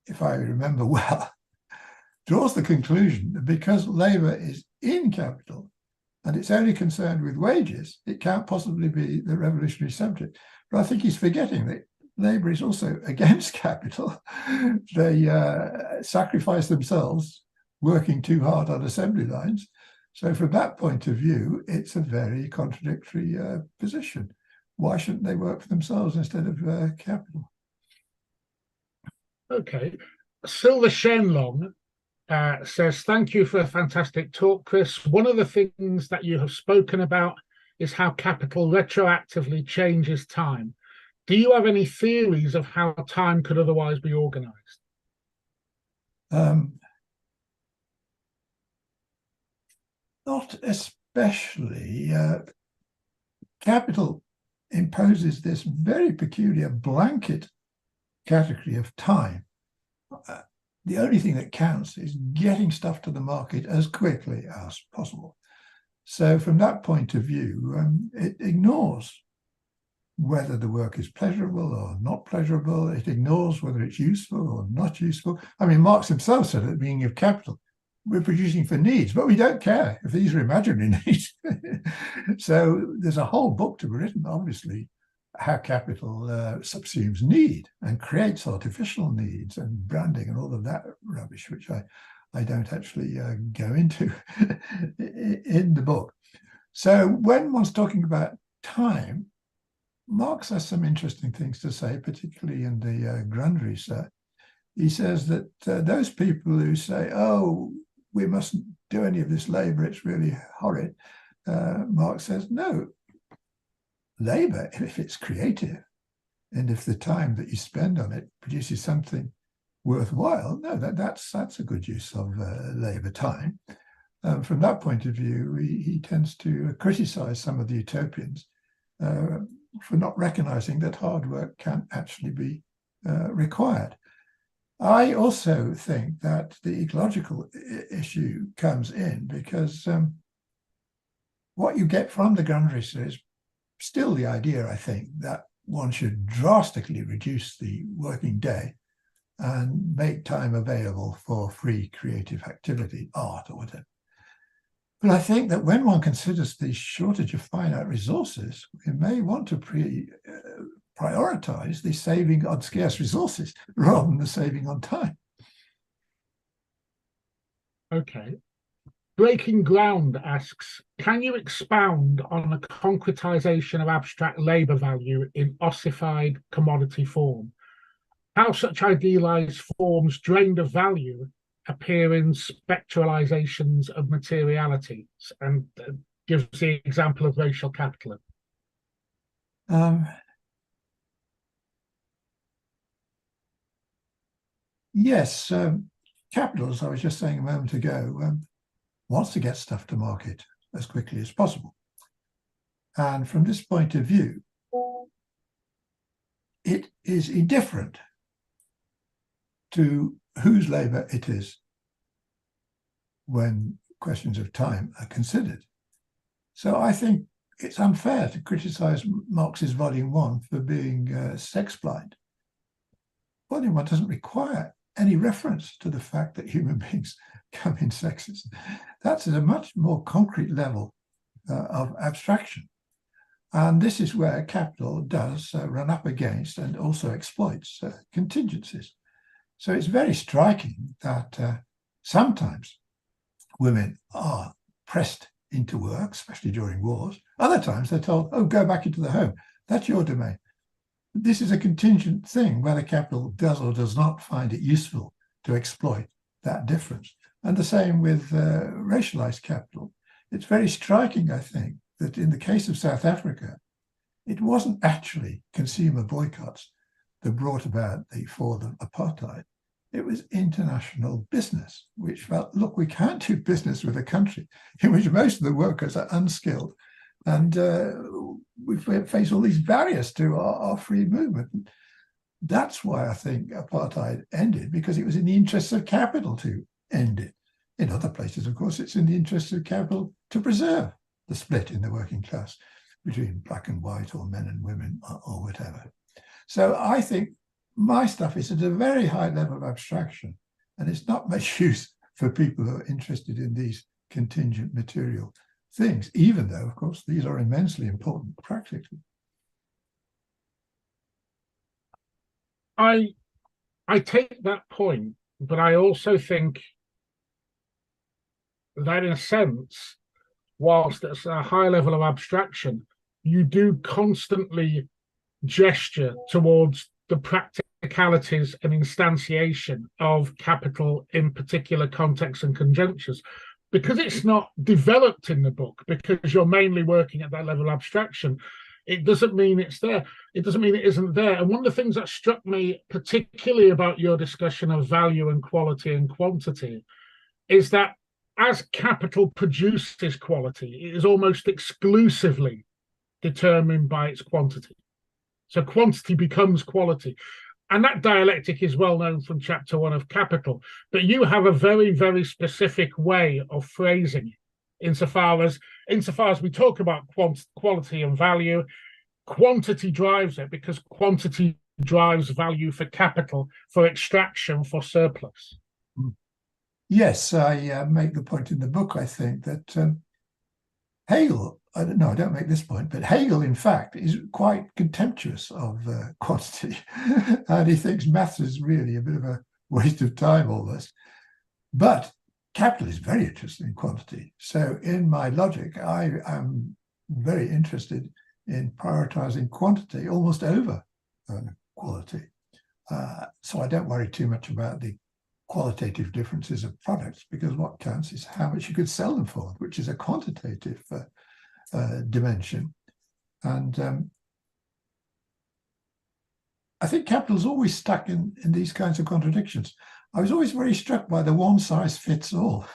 if I remember well, draws the conclusion that because labor is in capital and it's only concerned with wages, it can't possibly be the revolutionary subject. But I think he's forgetting that labor is also against capital. They sacrifice themselves working too hard on assembly lines. So from that point of view, it's a very contradictory position. Why shouldn't they work for themselves instead of capital? Okay. Silver Shenlong says, thank you for a fantastic talk, Chris. One of the things that you have spoken about is how capital retroactively changes time. Do you have any theories of how time could otherwise be organized? Not especially. Capital imposes this very peculiar blanket category of time. The only thing that counts is getting stuff to the market as quickly as possible. So from that point of view, it ignores whether the work is pleasurable or not pleasurable. It ignores whether it's useful or not useful. I mean, Marx himself said at the beginning of Capital, we're producing for needs, but we don't care if these are imaginary needs. So there's a whole book to be written, obviously, how capital subsumes need and creates artificial needs and branding and all of that rubbish, which I don't actually go into in the book. So when one's talking about time, Marx has some interesting things to say, particularly in the Grundrisse. He says that those people who say, oh, we mustn't do any of this labor, it's really horrid. Marx says, no, labor, if it's creative, and if the time that you spend on it produces something worthwhile, no, that's a good use of labor time. From that point of view, he tends to criticize some of the utopians for not recognizing that hard work can actually be required. I also think that the ecological issue comes in because what you get from the Grundrisse is still the idea, I think, that one should drastically reduce the working day and make time available for free creative activity, art or whatever. But I think that when one considers the shortage of finite resources, we may want to prioritize the saving on scarce resources rather than the saving on time. Okay. Breaking Ground asks, can you expound on the concretization of abstract labor value in ossified commodity form? How such idealized forms drained of value appear in spectralizations of materialities, and gives the example of racial capitalism. Yes, capital, as I was just saying a moment ago, wants to get stuff to market as quickly as possible. And from this point of view, it is indifferent to whose labor it is when questions of time are considered. So I think it's unfair to criticize Marx's Volume 1 for being sex blind. Volume 1 doesn't require any reference to the fact that human beings come in sexes. That's at a much more concrete level of abstraction. And this is where capital does run up against and also exploits contingencies. So it's very striking that sometimes women are pressed into work, especially during wars. Other times they're told, oh, go back into the home. That's your domain. This is a contingent thing, whether capital does or does not find it useful to exploit that difference. And the same with racialized capital. It's very striking, I think, that in the case of South Africa, it wasn't actually consumer boycotts that brought about the fall of apartheid. It was international business, which felt, look, we can't do business with a country in which most of the workers are unskilled. And we face all these barriers to our free movement. That's why I think apartheid ended, because it was in the interests of capital to end it. In other places, of course, it's in the interests of capital to preserve the split in the working class between black and white or men and women or whatever. So I think my stuff is at a very high level of abstraction, and it's not much use for people who are interested in these contingent material things, even though, of course, these are immensely important practically. I take that point, but I also think that in a sense, whilst it's a high level of abstraction, you do constantly gesture towards the practicalities and instantiation of capital in particular contexts and conjunctures, because it's not developed in the book, because you're mainly working at that level of abstraction. It doesn't mean it's there. It doesn't mean it isn't there. And one of the things that struck me particularly about your discussion of value and quality and quantity is that as capital produces quality, it is almost exclusively determined by its quantity. So quantity becomes quality. And that dialectic is well known from chapter 1 of Capital. But you have a very, very specific way of phrasing it, insofar as we talk about quality and value, quantity drives it because quantity drives value for capital, for extraction, for surplus. Yes, I make the point in the book, I think, that Hegel, I don't make this point, but Hegel, in fact, is quite contemptuous of quantity. And he thinks maths is really a bit of a waste of time, almost. But capital is very interested in quantity. So in my logic, I am very interested in prioritizing quantity almost over quality. So I don't worry too much about the qualitative differences of products, because what counts is how much you could sell them for, which is a quantitative dimension. And I think capital's always stuck in these kinds of contradictions. I was always very struck by the one size fits all,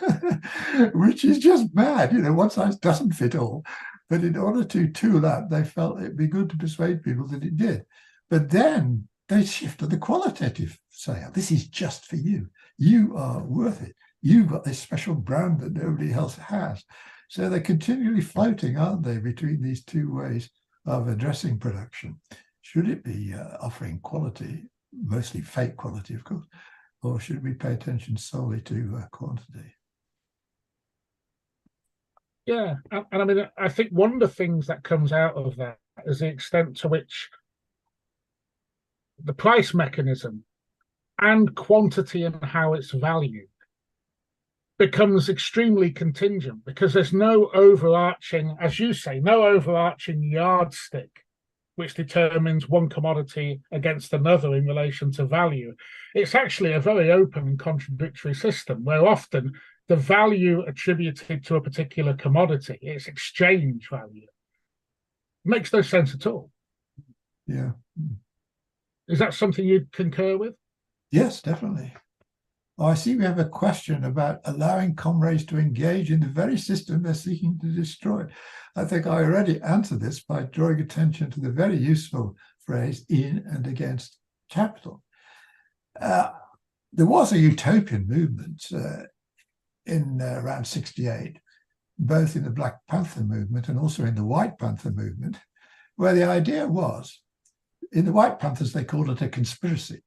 which is just bad. One size doesn't fit all. But in order to tool up, they felt it'd be good to persuade people that it did. But then they shift to the qualitative sale. This is just for you. You are worth it. You've got this special brand that nobody else has. So they're continually floating, aren't they, between these two ways of addressing production. Should it be offering quality, mostly fake quality, of course, or should we pay attention solely to quantity? Yeah, and I mean, I think one of the things that comes out of that is the extent to which the price mechanism and quantity and how it's valued becomes extremely contingent, because there's no overarching, as you say, no overarching yardstick which determines one commodity against another in relation to value. It's actually a very open and contradictory system where often the value attributed to a particular commodity, its exchange value, makes no sense at all. Yeah. Is that something you concur with? Yes, definitely. Oh, I see we have a question about allowing comrades to engage in the very system they're seeking to destroy. I think I already answered this by drawing attention to the very useful phrase in and against capital. There was a utopian movement in around 68, both in the Black Panther movement and also in the White Panther movement, where the idea was, in the White Panthers, they called it a conspiracy.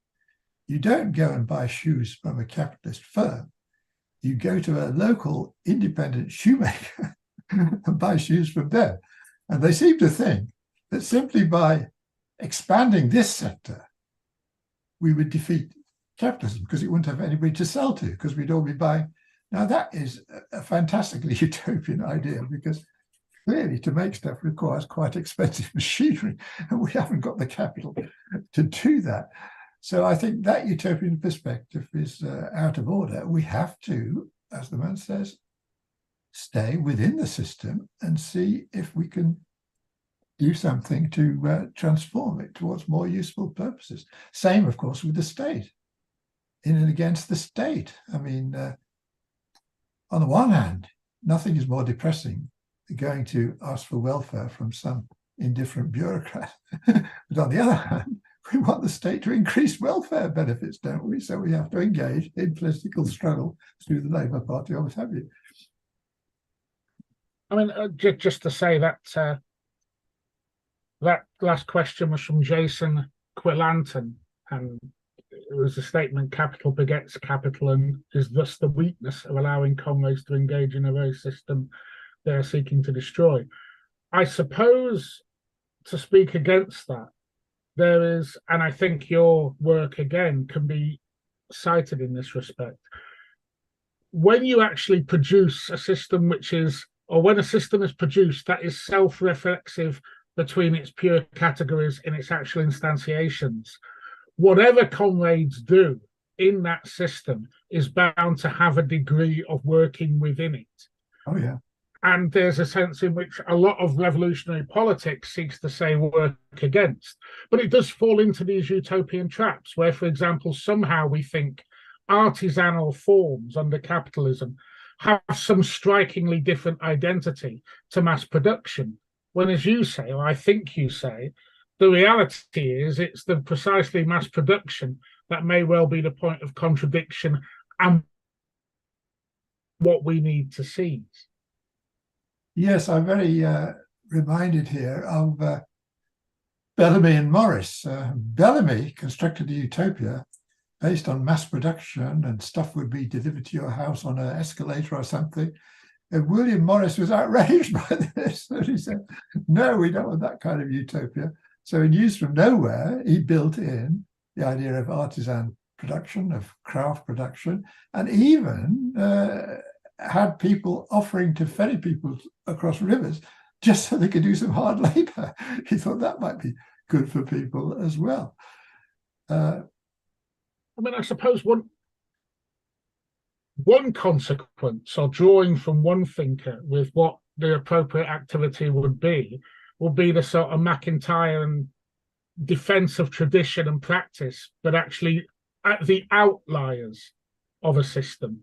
You don't go and buy shoes from a capitalist firm. You go to a local independent shoemaker and buy shoes from them. And they seem to think that simply by expanding this sector, we would defeat capitalism because it wouldn't have anybody to sell to, because we'd all be buying. Now, that is a fantastically utopian idea, because clearly to make stuff requires quite expensive machinery, and we haven't got the capital to do that. So I think that utopian perspective is out of order. We have to, as the man says, stay within the system and see if we can do something to transform it towards more useful purposes. Same, of course, with the state. in and against the state. I mean, on the one hand, nothing is more depressing than going to ask for welfare from some indifferent bureaucrat. But on the other hand, we want the state to increase welfare benefits, don't we? So we have to engage in political struggle through the Labour Party or what have you. I mean, just to say that that last question was from Jason Quillanton, and it was a statement: capital begets capital and is thus the weakness of allowing comrades to engage in a very system they are seeking to destroy. I suppose, to speak against that, there is, and I think your work again can be cited in this respect, when you actually produce a system which is, or when a system is produced that is self-reflexive between its pure categories and its actual instantiations, whatever comrades do in that system is bound to have a degree of working within it. Oh, yeah. And there's a sense in which a lot of revolutionary politics seeks to say work against. But it does fall into these utopian traps where, for example, somehow we think artisanal forms under capitalism have some strikingly different identity to mass production. When, as you say, or I think you say, the reality is it's the precisely mass production that may well be the point of contradiction and what we need to seize. Yes, I'm very reminded here of Bellamy and Morris. Bellamy constructed a utopia based on mass production, and stuff would be delivered to your house on an escalator or something. And William Morris was outraged by this. And he said, no, we don't want that kind of utopia. So in News from Nowhere, he built in the idea of artisan production, of craft production, and even had people offering to ferry people across rivers just so they could do some hard labor. He thought that might be good for people as well. I mean, I suppose one consequence, or drawing from one thinker with what the appropriate activity would be the sort of McIntyre and defense of tradition and practice, but actually at the outliers of a system,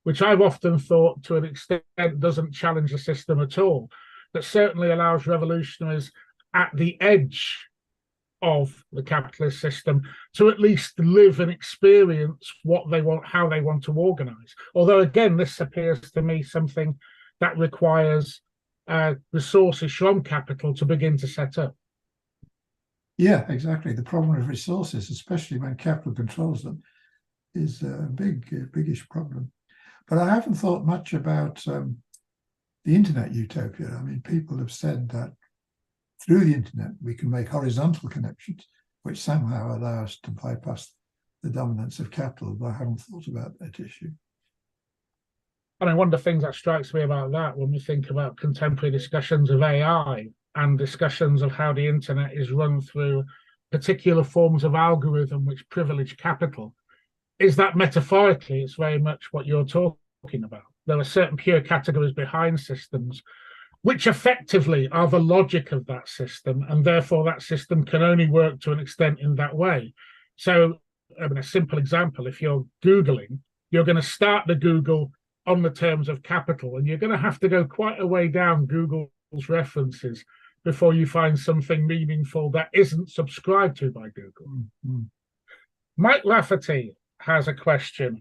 which I've often thought to an extent doesn't challenge the system at all, but certainly allows revolutionaries at the edge of the capitalist system to at least live and experience what they want, how they want to organize. Although, again, this appears to me something that requires resources from capital to begin to set up. Yeah, exactly. The problem of resources, especially when capital controls them, is a biggish problem. But I haven't thought much about the internet utopia. I mean, people have said that through the internet, we can make horizontal connections, which somehow allow us to bypass the dominance of capital, but I haven't thought about that issue. I mean, one of the things that strikes me about that when we think about contemporary discussions of AI and discussions of how the internet is run through particular forms of algorithm which privilege capital, is that metaphorically it's very much what you're talking about. There are certain pure categories behind systems which effectively are the logic of that system, and therefore that system can only work to an extent in that way. So, I mean, a simple example, if you're Googling, you're going to start the Google on the terms of capital, and you're going to have to go quite a way down Google's references before you find something meaningful that isn't subscribed to by Google. Mm-hmm. Mike Lafferty has a question.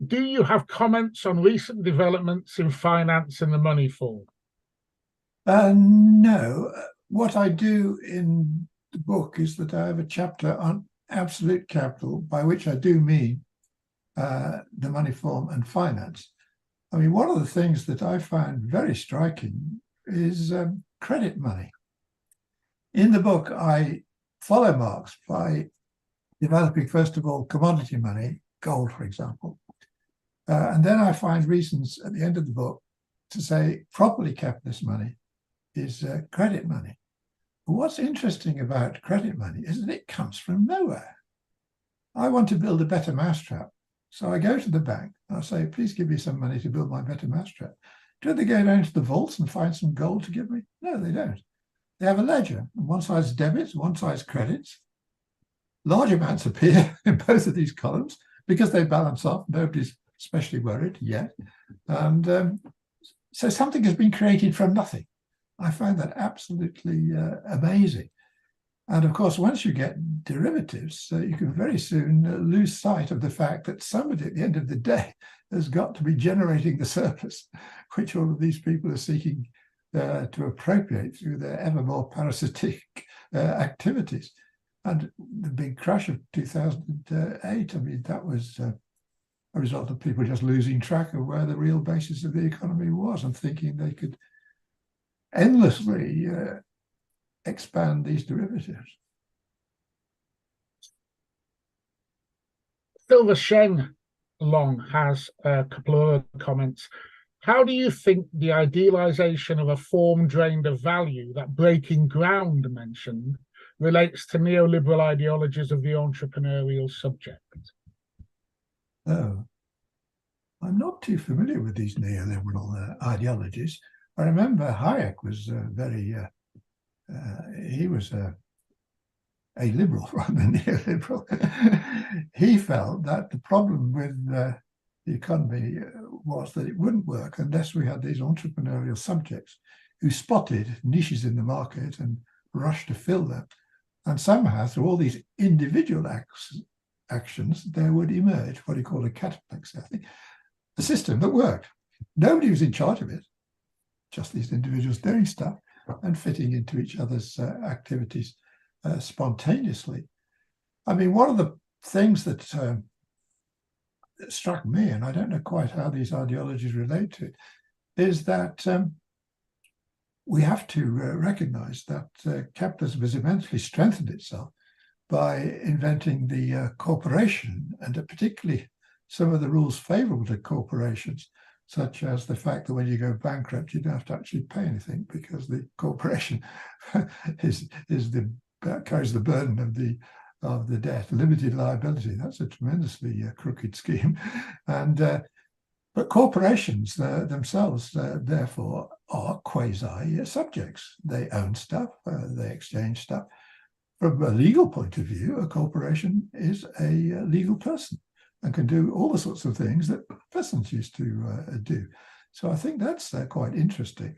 Do you have comments on recent developments in finance and the money form? No. What I do in the book is that I have a chapter on absolute capital, by which I do mean the money form and finance. I mean, one of the things that I find very striking is credit money. In the book, I follow Marx by developing, first of all, commodity money, gold, for example. And then I find reasons at the end of the book to say properly capitalist money is credit money. But what's interesting about credit money is that it comes from nowhere. I want to build a better mousetrap. So I go to the bank and I say, please give me some money to build my better mousetrap. Do they go down to the vaults and find some gold to give me? No, they don't. They have a ledger. And one side's debits, one side's credits. large amounts appear in both of these columns because they balance off. Nobody's especially worried yet. And so something has been created from nothing. I find that absolutely amazing. And of course, once you get derivatives, you can very soon lose sight of the fact that somebody at the end of the day has got to be generating the surplus, which all of these people are seeking to appropriate through their ever more parasitic activities. And the big crash of 2008, I mean, that was a result of people just losing track of where the real basis of the economy was and thinking they could endlessly expand these derivatives. Silver Shen Long has a couple of other comments. How do you think the idealization of a form drained of value that Breaking Ground mentioned relates to neoliberal ideologies of the entrepreneurial subject? Oh, I'm not too familiar with these neoliberal ideologies. I remember Hayek was he was a liberal rather than neoliberal. He felt that the problem with the economy was that it wouldn't work unless we had these entrepreneurial subjects who spotted niches in the market and rushed to fill them. And somehow, through all these individual actions, there would emerge what he called a cataplex, I think, a system that worked. Nobody was in charge of it, just these individuals doing stuff and fitting into each other's activities spontaneously. I mean, one of the things that struck me, and I don't know quite how these ideologies relate to it, is that we have to recognize that capitalism has immensely strengthened itself by inventing the corporation, and particularly some of the rules favorable to corporations, such as the fact that when you go bankrupt, you don't have to actually pay anything because the corporation carries the burden of the debt, limited liability. That's a tremendously crooked scheme. And but corporations themselves, therefore, are quasi-subjects. They own stuff, they exchange stuff. From a legal point of view, a corporation is a legal person and can do all the sorts of things that persons used to do. So I think that's quite interesting.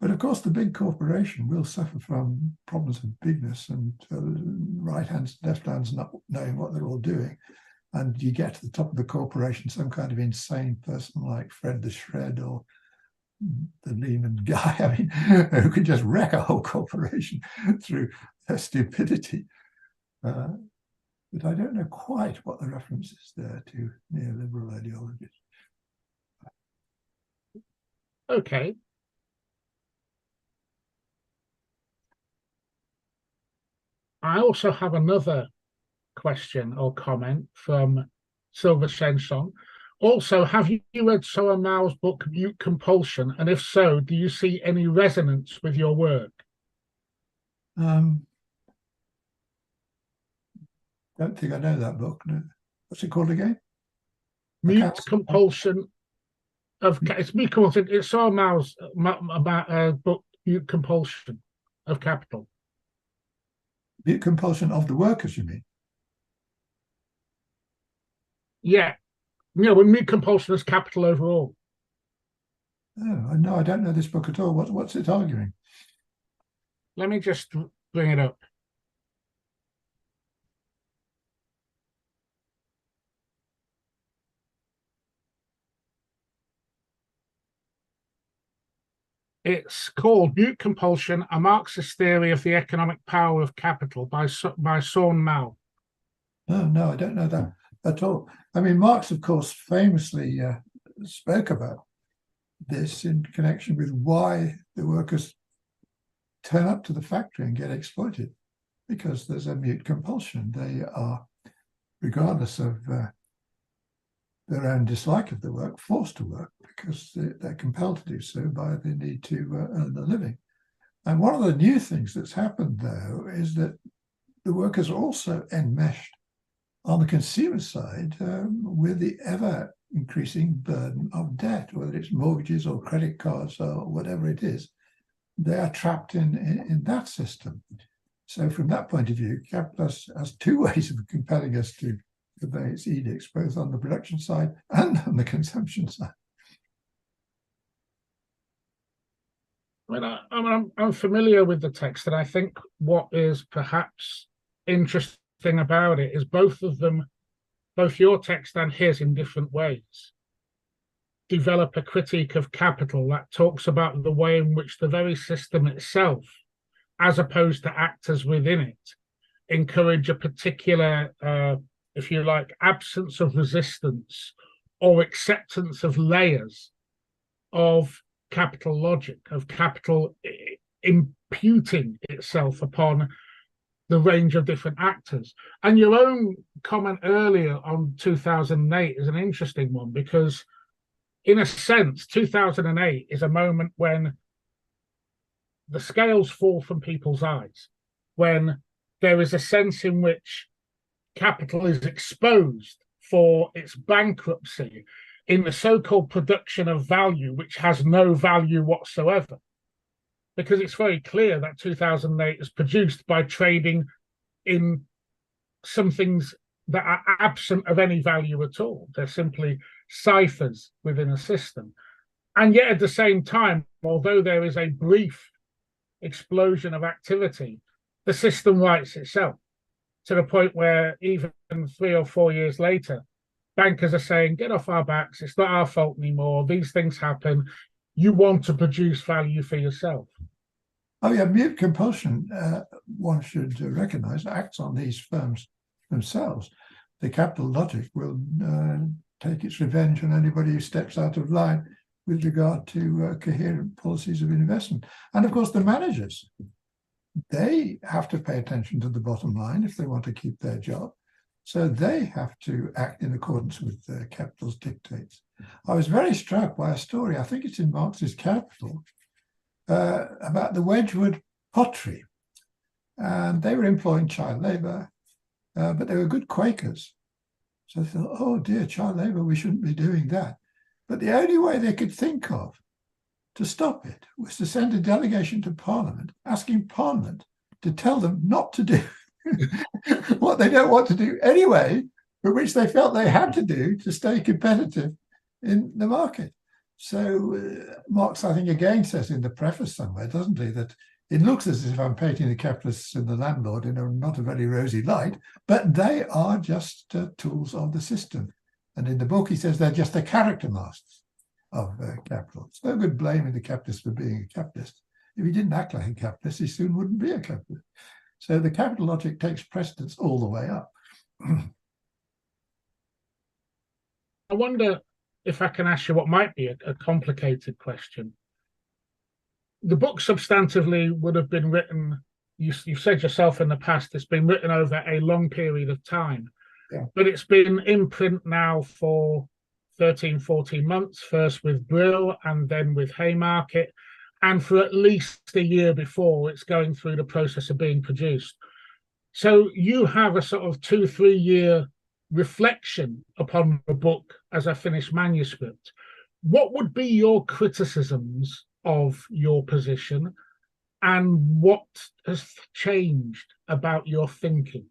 But of course, the big corporation will suffer from problems of bigness and right hands, left hands not knowing what they're all doing. And you get to the top of the corporation, some kind of insane person like Fred the Shred or the Lehman guy, I mean, who could just wreck a whole corporation through their stupidity. But I don't know quite what the reference is there to neoliberal ideologies. Okay. I also have another question or comment from Silver Shenson. Also, have you read Soa Mao's book, Mute Compulsion? And if so, do you see any resonance with your work? Don't think I know that book. No. What's it called again? Mute Compulsion of it's Mute Compulsion. It's Soa Mao's book, Mute Compulsion of Capital. Mute compulsion of the workers, you mean? Yeah. With mute compulsion as capital overall. Oh, no, I don't know this book at all. What's it arguing? Let me just bring it up. It's called Mute Compulsion, a Marxist Theory of the Economic Power of Capital by Soa Mao. Oh, no, I don't know that at all. I mean, Marx, of course, famously spoke about this in connection with why the workers turn up to the factory and get exploited, because there's a mute compulsion. They are, regardless of their own dislike of the work, forced to work because they're compelled to do so by the need to earn a living. And one of the new things that's happened, though, is that the workers are also enmeshed on the consumer side with the ever increasing burden of debt, whether it's mortgages or credit cards or whatever it is. They are trapped in that system. So from that point of view, capital has two ways of compelling us to obey its edicts, both on the production side and on the consumption side. I'm familiar with the text, and I think what is perhaps interesting about it is both of them, both your text and his in different ways, develop a critique of capital that talks about the way in which the very system itself, as opposed to actors within it, encourage a particular, if you like, absence of resistance or acceptance of layers of capital logic, of capital imputing itself upon the range of different actors. And your own comment earlier on 2008 is an interesting one, because in a sense, 2008 is a moment when the scales fall from people's eyes, when there is a sense in which capital is exposed for its bankruptcy in the so-called production of value, which has no value whatsoever. Because it's very clear that 2008 is produced by trading in some things that are absent of any value at all. They're simply ciphers within a system. And yet at the same time, although there is a brief explosion of activity, the system rights itself to the point where even 3 or 4 years later, bankers are saying, get off our backs, it's not our fault anymore, these things happen, you want to produce value for yourself. Oh yeah, mute compulsion, one should recognize, acts on these firms themselves. The capital logic will take its revenge on anybody who steps out of line with regard to coherent policies of investment. And of course, the managers, they have to pay attention to the bottom line if they want to keep their job. So they have to act in accordance with capital's dictates. I was very struck by a story, I think it's in Marx's Capital, about the Wedgwood pottery. And they were employing child labor, but they were good Quakers. So they thought, oh dear, child labor, we shouldn't be doing that. But the only way they could think of to stop it was to send a delegation to Parliament, asking Parliament to tell them not to do what they don't want to do anyway, but which they felt they had to do to stay competitive in the market. So Marx, I think, again says in the preface somewhere, doesn't he, that it looks as if I'm painting the capitalists and the landlord in not a very rosy light, but they are just tools of the system. And in the book, he says they're just the character masks of capital. It's no good blaming the capitalist for being a capitalist. If he didn't act like a capitalist, he soon wouldn't be a capitalist. So the capital logic takes precedence all the way up. I wonder if I can ask you what might be a complicated question. The book substantively would have been written, you've said yourself in the past, it's been written over a long period of time. Yeah. But it's been in print now for 13, 14 months, first with Brill and then with Haymarket. And for at least a year before, it's going through the process of being produced. So you have a sort of 2-3 year reflection upon the book as a finished manuscript. What would be your criticisms of your position, and what has changed about your thinking,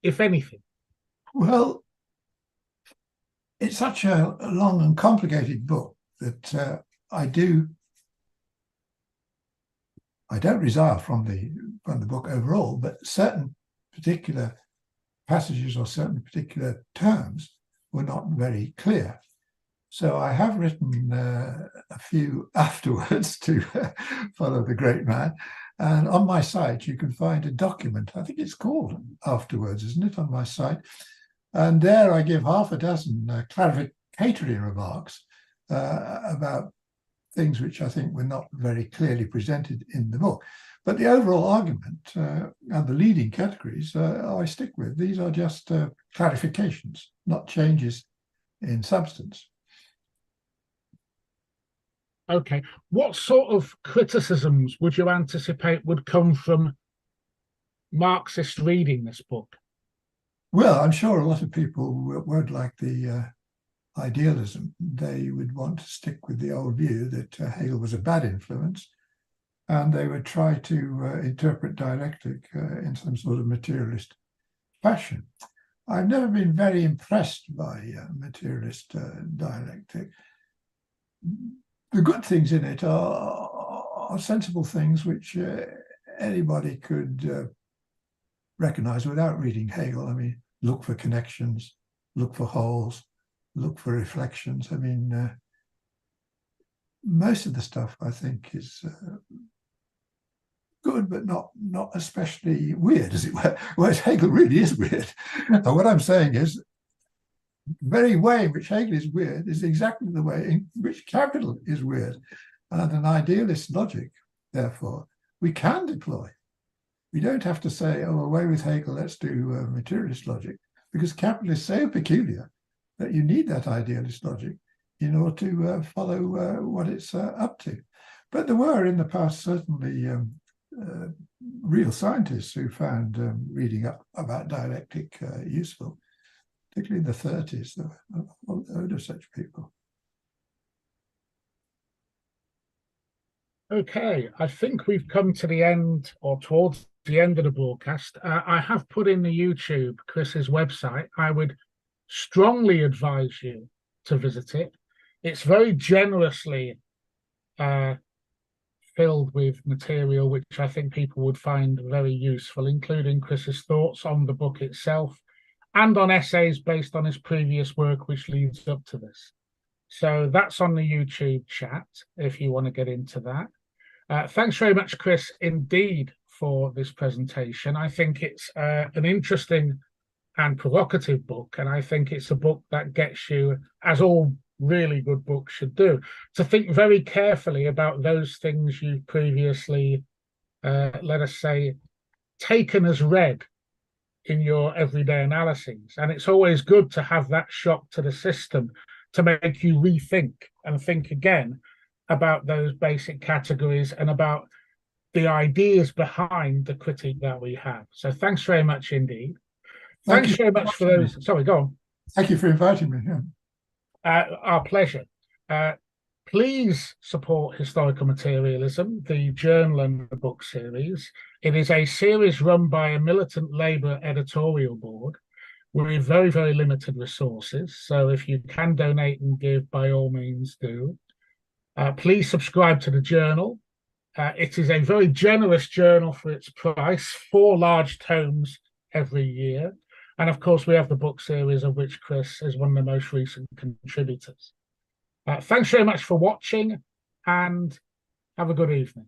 if anything? Well, it's such a long and complicated book that I don't resile from the book overall, but certain particular passages or certain particular terms were not very clear. So I have written a few afterwards to follow the great man. And on my site, you can find a document. I think it's called Afterwards, isn't it, on my site? And there I give half a dozen clarificatory remarks about things which I think were not very clearly presented in the book. But the overall argument and the leading categories I stick with. These are just clarifications, not changes in substance. Okay. What sort of criticisms would you anticipate would come from Marxists reading this book? Well, I'm sure a lot of people won't like the idealism. They would want to stick with the old view that Hegel was a bad influence and they would try to interpret dialectic in some sort of materialist fashion. I've never been very impressed by materialist dialectic. The good things in it are sensible things which anybody could recognize without reading Hegel. I mean, look for connections, look for holes, look for reflections. I mean, most of the stuff I think is good, but not especially weird, as it were. Whereas Hegel really is weird. And what I'm saying is, the very way in which Hegel is weird is exactly the way in which capital is weird. And an idealist logic, therefore, we can deploy. We don't have to say, oh, away with Hegel, let's do materialist logic, because capital is so peculiar that you need that idealist logic in order to follow what it's up to. But there were in the past certainly real scientists who found reading up about dialectic useful, particularly in the 30s. There were a load of such people. Okay, I think we've come to the end, or towards the end of the broadcast. I have put in the YouTube Chris's website. I would strongly advise you to visit it. It's very generously filled with material which I think people would find very useful, including Chris's thoughts on the book itself and on essays based on his previous work which leads up to this. So that's on the YouTube chat if you want to get into that. Thanks very much, Chris, indeed, for this presentation. I think it's an interesting and provocative book, and I think it's a book that gets you, as all really good books should do, to think very carefully about those things you've previously, let us say, taken as read in your everyday analyses. And it's always good to have that shock to the system to make you rethink and think again about those basic categories and about the ideas behind the critique that we have. So thanks very much indeed. Thanks very much for those. Sorry, go on. Thank you for inviting me. Our pleasure. Please support Historical Materialism, the journal and the book series. It is a series run by a militant Labour editorial board with very, very limited resources. So if you can donate and give, by all means do. Please subscribe to the journal. It is a very generous journal for its price, 4 large tomes every year. And of course, we have the book series, of which Chris is one of the most recent contributors. Thanks very much for watching, and have a good evening.